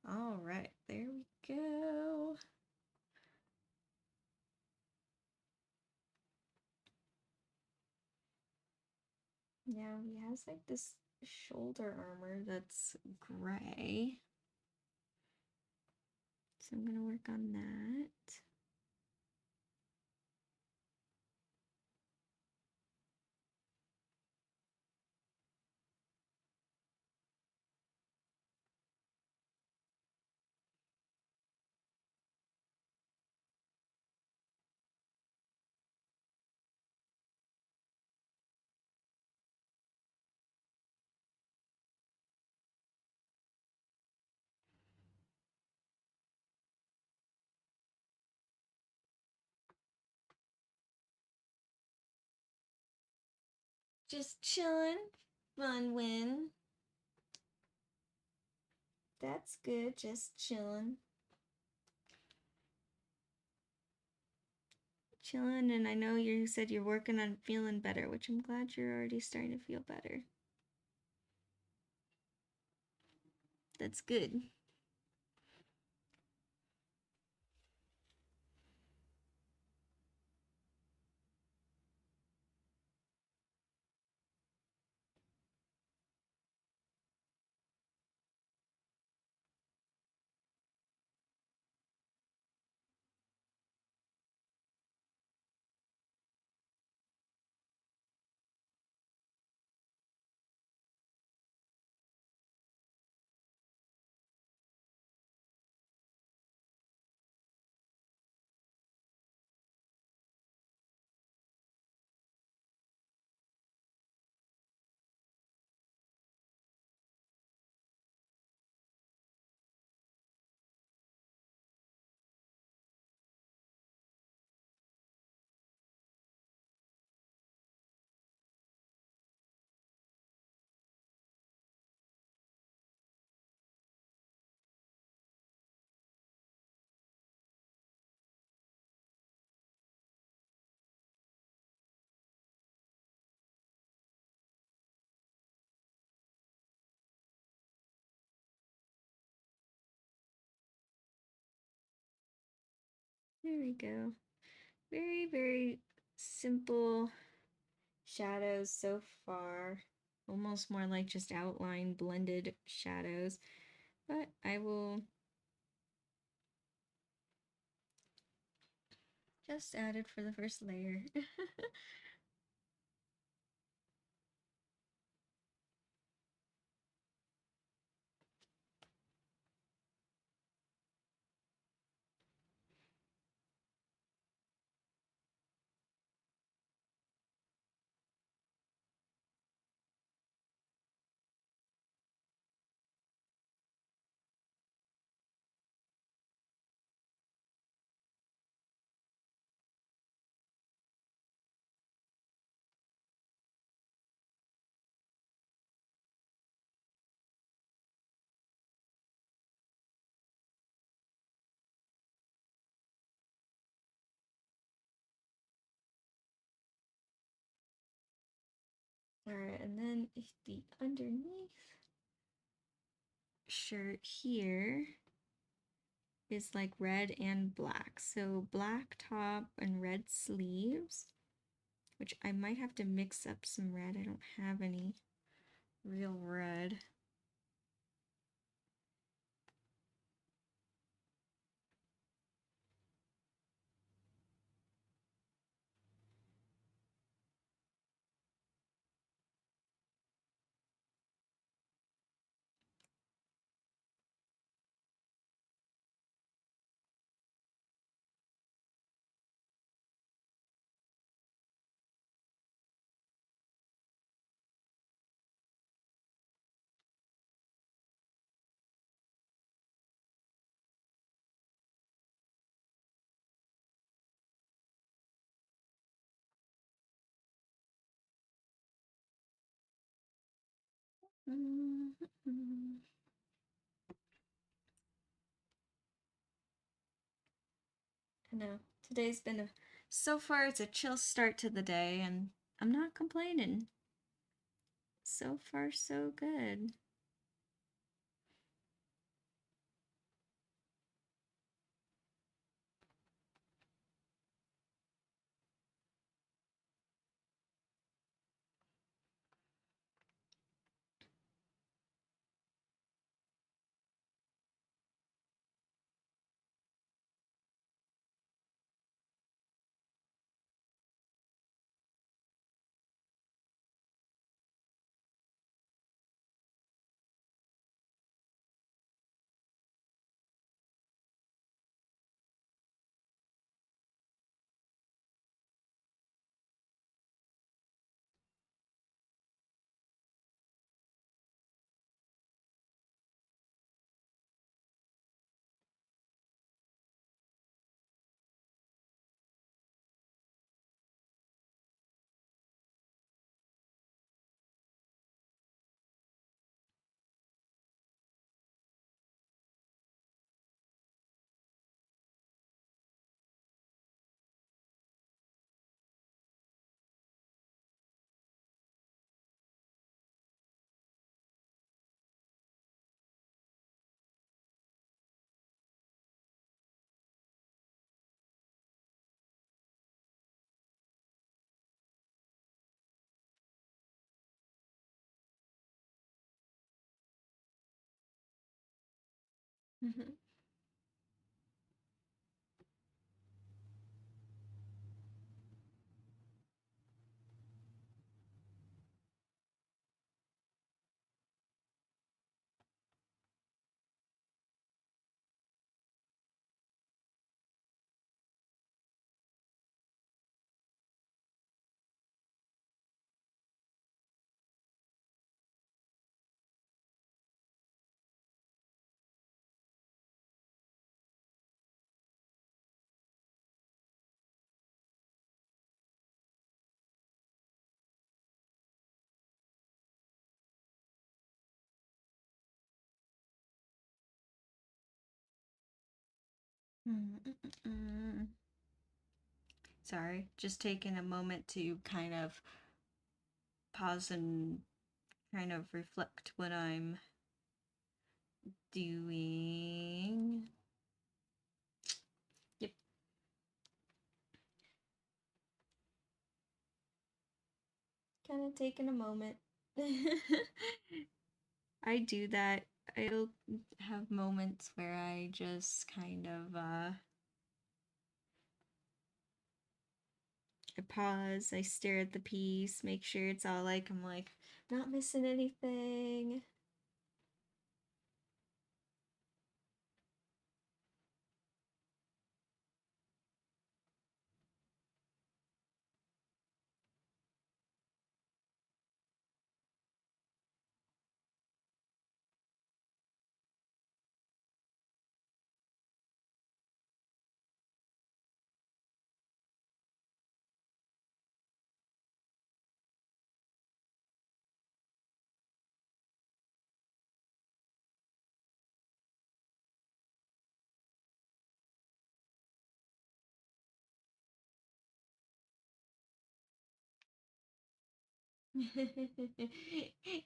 All right, there we go. Now he has like this shoulder armor that's gray. So I'm gonna work on that. Just chilling. Fun win. That's good. Just chilling. Chilling, and I know you said you're working on feeling better, which I'm glad you're already starting to feel better. That's good. There we go. Very, very simple shadows so far. Almost more like just outline blended shadows. But I will just add it for the first layer. Alright, and then the underneath shirt here is like red and black. So black top and red sleeves, which I might have to mix up some red. I don't have any real red. I know. Today's been so far it's a chill start to the day and I'm not complaining. So far so good. Mhm. Mm-mm-mm. Sorry, just taking a moment to kind of pause and kind of reflect what I'm doing. Yep. Kind of taking a moment. I do that. I'll have moments where I just kind of I pause, I stare at the piece, make sure it's all like I'm like not missing anything.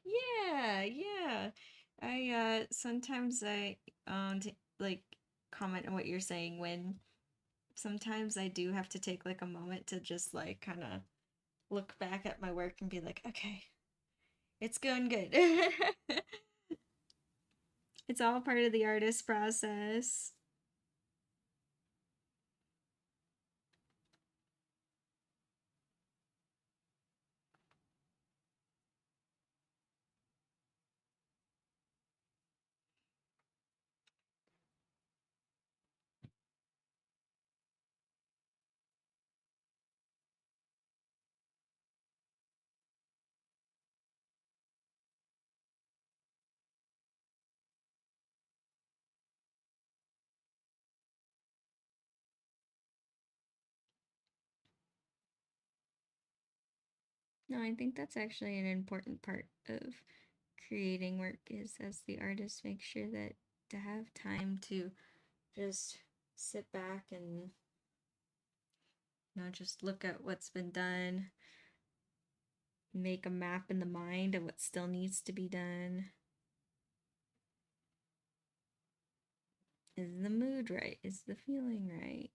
Yeah, yeah. I sometimes I like comment on what you're saying when sometimes I do have to take like a moment to just like kind of look back at my work and be like, okay, it's going good. It's all part of the artist process. No, I think that's actually an important part of creating work is as the artist make sure that to have time to just sit back and just look at what's been done, make a map in the mind of what still needs to be done. Is the mood right? Is the feeling right?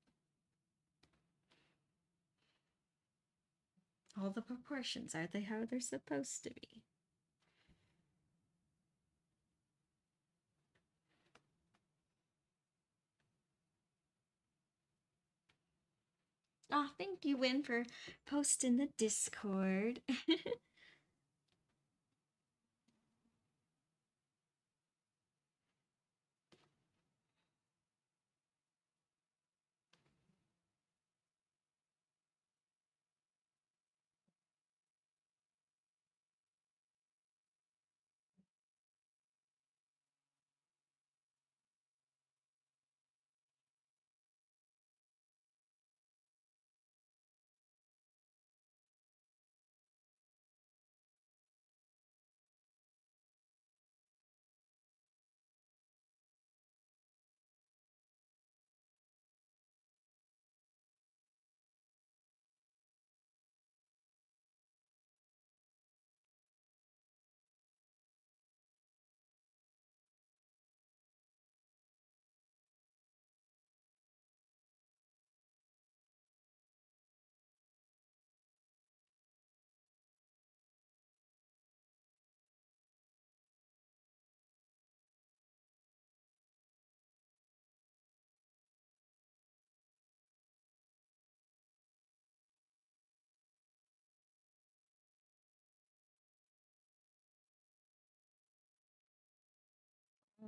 All the proportions, are they how they're supposed to be? Oh, thank you, Win, for posting the Discord.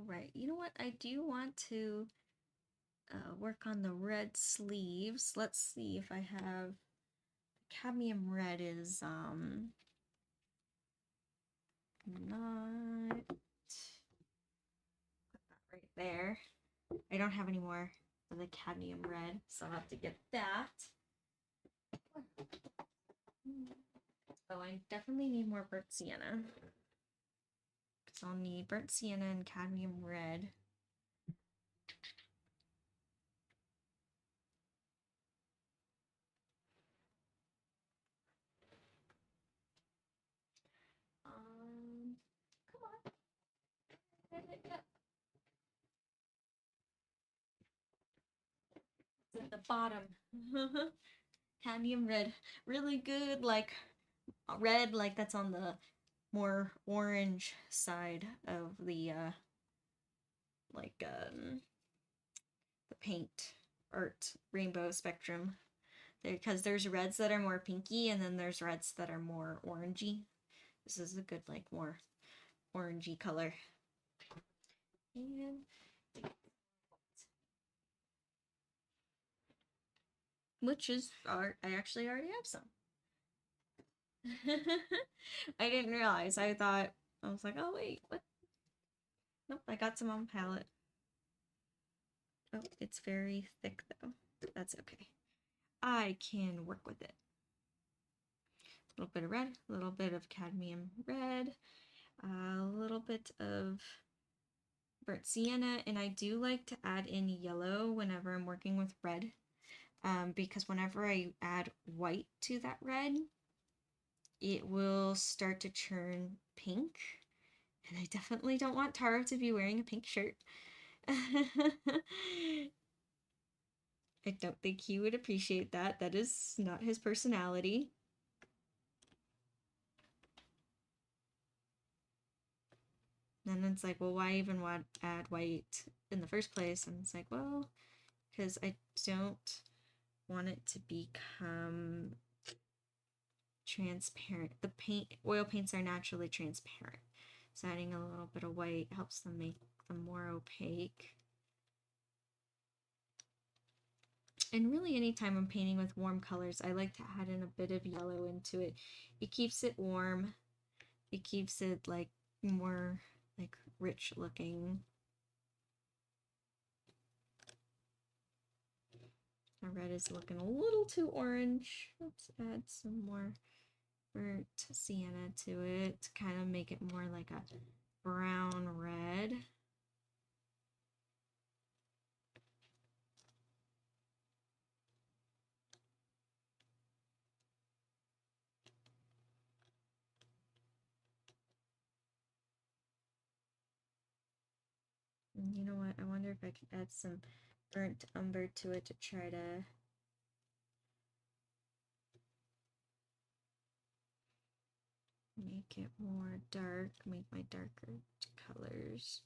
right, you know what? I do want to work on the red sleeves. Let's see if I have cadmium red is not right there. I don't have any more of the cadmium red, so I'll have to get that. Oh, I definitely need more burnt sienna. So I'll need burnt sienna and cadmium red. Come on. It's at the bottom. Cadmium red. Really good, like red, like that's on the more orange side of the the paint art rainbow spectrum. Because there's reds that are more pinky and then there's reds that are more orangey. This is a good like more orangey color. And which is art. I actually already have some. I didn't realize. I thought I was like, oh wait, what? Nope, I got some on palette. Oh, it's very thick though. That's okay. I can work with it. A little bit of red, a little bit of cadmium red, a little bit of burnt sienna, and I do like to add in yellow whenever I'm working with red, because whenever I add white to that red, it will start to turn pink, and I definitely don't want Taro to be wearing a pink shirt. I don't think he would appreciate that. That is not his personality. And then it's like, well, why even want add white in the first place? And it's like, well, because I don't want it to become transparent. The oil paints are naturally transparent. So adding a little bit of white helps them make them more opaque. And really anytime I'm painting with warm colors, I like to add in a bit of yellow into it. It keeps it warm. It keeps it like more like rich looking. My red is looking a little too orange. Let's add some more burnt sienna to it to kind of make it more like a brown red. And you know what? I wonder if I could add some burnt umber to it to try to make it more dark, make my darker colors.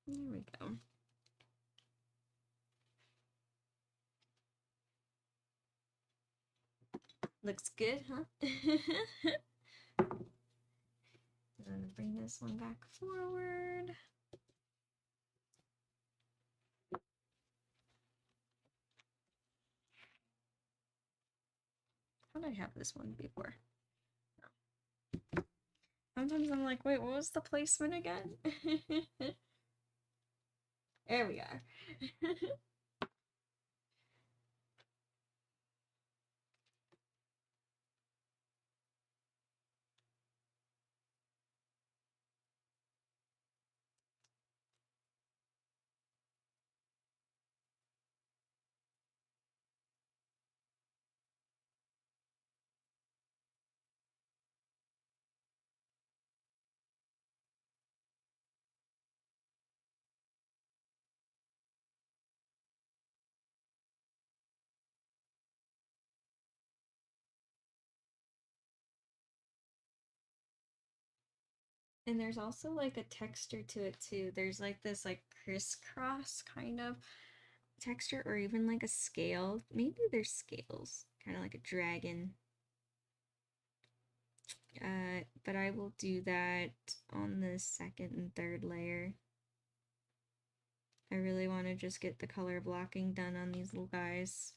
There we go. Looks good, huh? I'm gonna bring this one back forward. How did I have this one before? No. Sometimes I'm like, wait, what was the placement again? There we are. And there's also like a texture to it too. There's like this like crisscross kind of texture, or even like a scale. Maybe there's scales, kind of like a dragon. But I will do that on the second and third layer. I really want to just get the color blocking done on these little guys.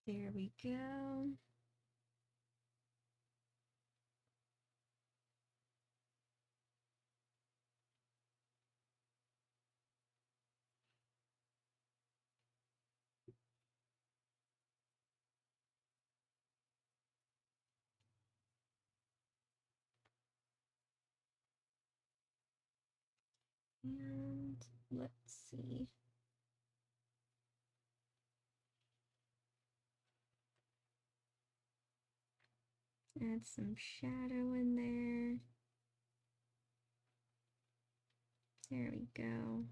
There we go. And let's see. Add some shadow in there. There we go.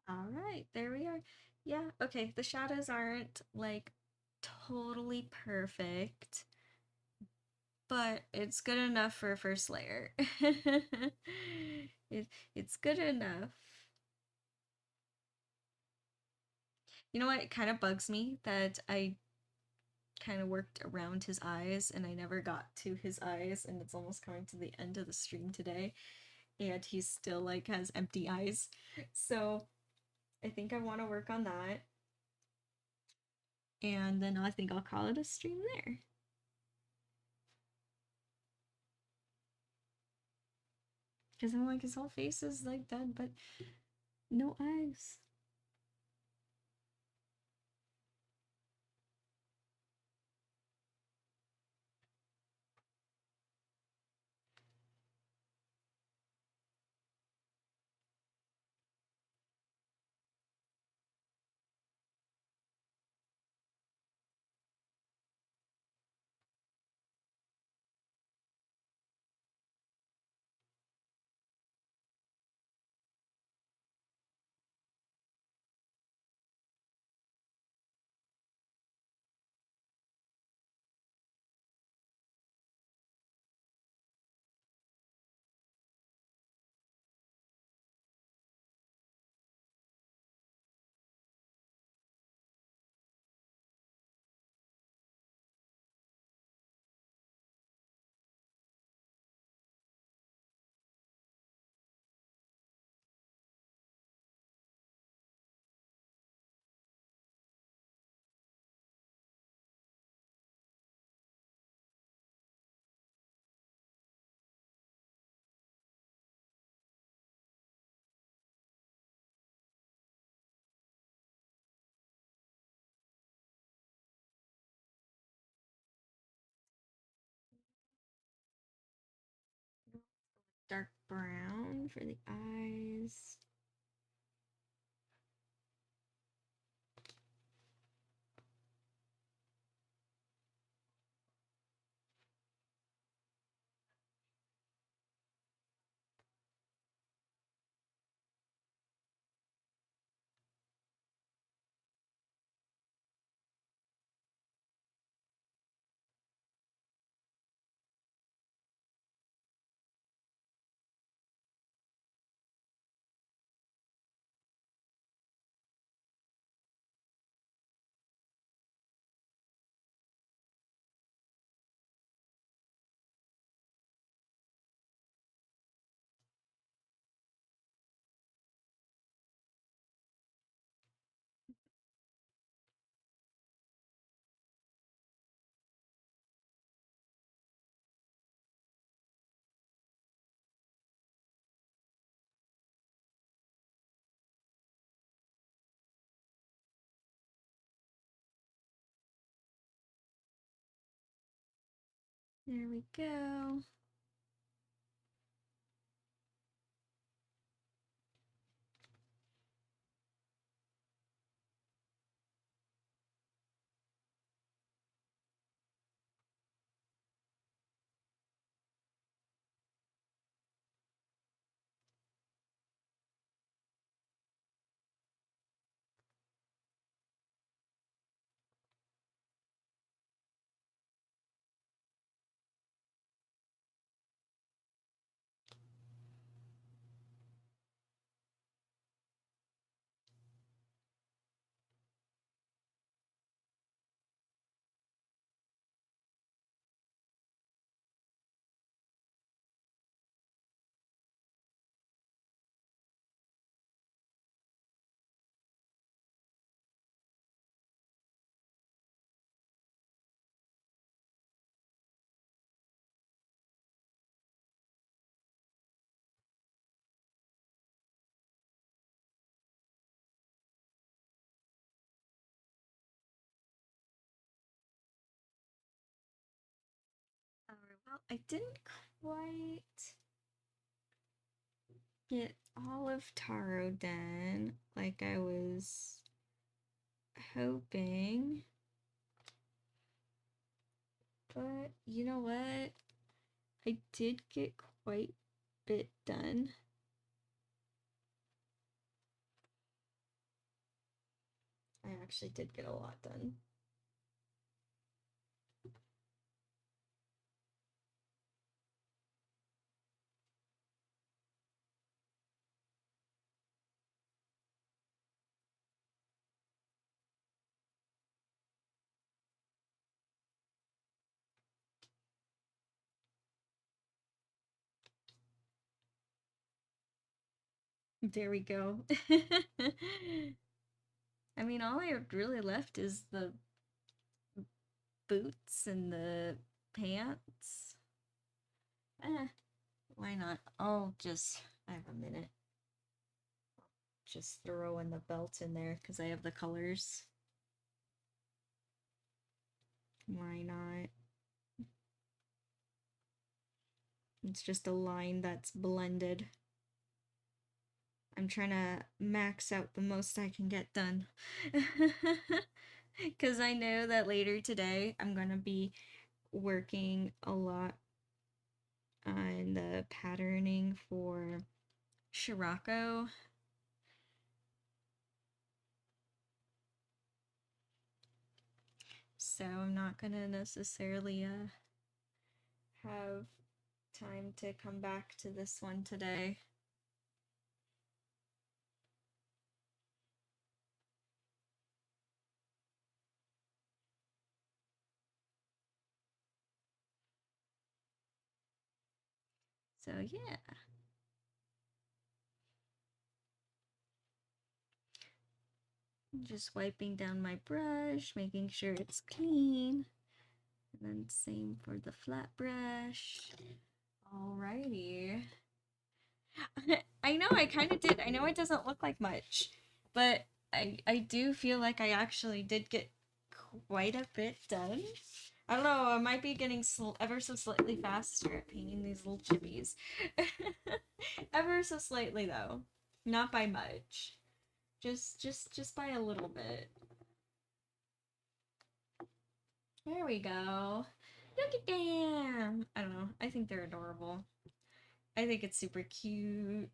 All right, there we are. Yeah, okay, the shadows aren't like totally perfect, but it's good enough for a first layer. it, it's good enough. You know what? It kind of bugs me that I kind of worked around his eyes and I never got to his eyes, and it's almost coming to the end of the stream today, and he's still like has empty eyes. So I think I want to work on that, and then I think I'll call it a stream there. Because I'm like, his whole face is like that, but no eyes. brown for the eyes. There we go. Well, I didn't quite get all of Taro done like I was hoping. But you know what? I did get quite a bit done. I actually did get a lot done. There we go. I mean, all I really left is the boots and the pants. Why not? I have a minute. Just throw in the belt in there because I have the colors. Why not? It's just a line that's blended. I'm trying to max out the most I can get done. Because I know that later today I'm going to be working a lot on the patterning for Scirocco. So I'm not going to necessarily have time to come back to this one today. So yeah. Just wiping down my brush, making sure it's clean. And then same for the flat brush. Alrighty. I know I kind of did. I know it doesn't look like much, but I do feel like I actually did get quite a bit done. I don't know, I might be getting ever so slightly faster at painting these little chippies. Ever so slightly though. Not by much. Just by a little bit. There we go. Look at them. I don't know. I think they're adorable. I think it's super cute.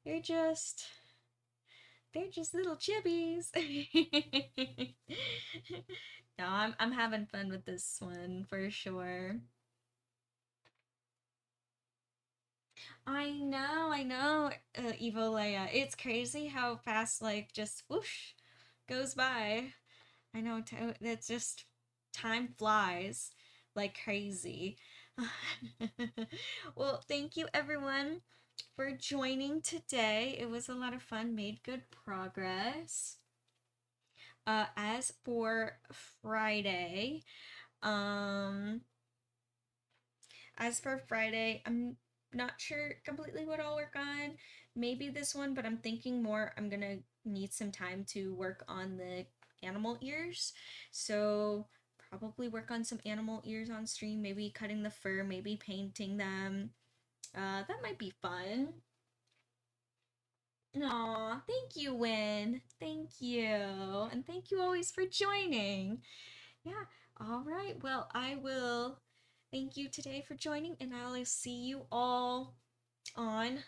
They're just they're just little chippies. No, I'm having fun with this one for sure. I know, Evo Leia. It's crazy how fast like just whoosh goes by. I know it's just time flies like crazy. Well, thank you everyone for joining today. It was a lot of fun, made good progress. As for Friday, um, I'm not sure completely what I'll work on. Maybe this one, but I'm thinking more I'm gonna need some time to work on the animal ears. So probably work on some animal ears on stream, maybe cutting the fur, maybe painting them. That might be fun. Aw, thank you, Win. Thank you. And thank you always for joining. Yeah. All right. Well, I will thank you today for joining, and I'll see you all on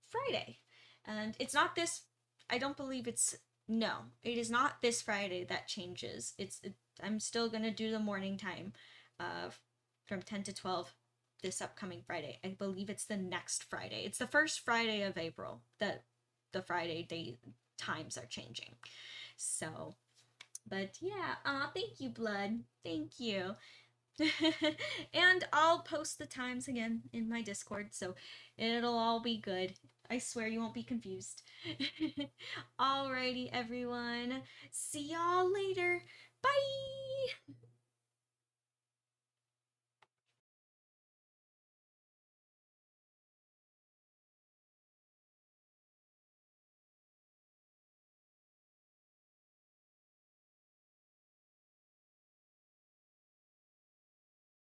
Friday. And it's not this, I don't believe it's, no, it is not this Friday that changes. I'm still going to do the morning time uh, from 10 to 12 this upcoming Friday. I believe it's the next Friday. It's the first Friday of April that the Friday day times are changing. So, but yeah, thank you, Blood. Thank you. And I'll post the times again in my Discord, so it'll all be good. I swear you won't be confused. Alrighty, everyone. See y'all later. Bye!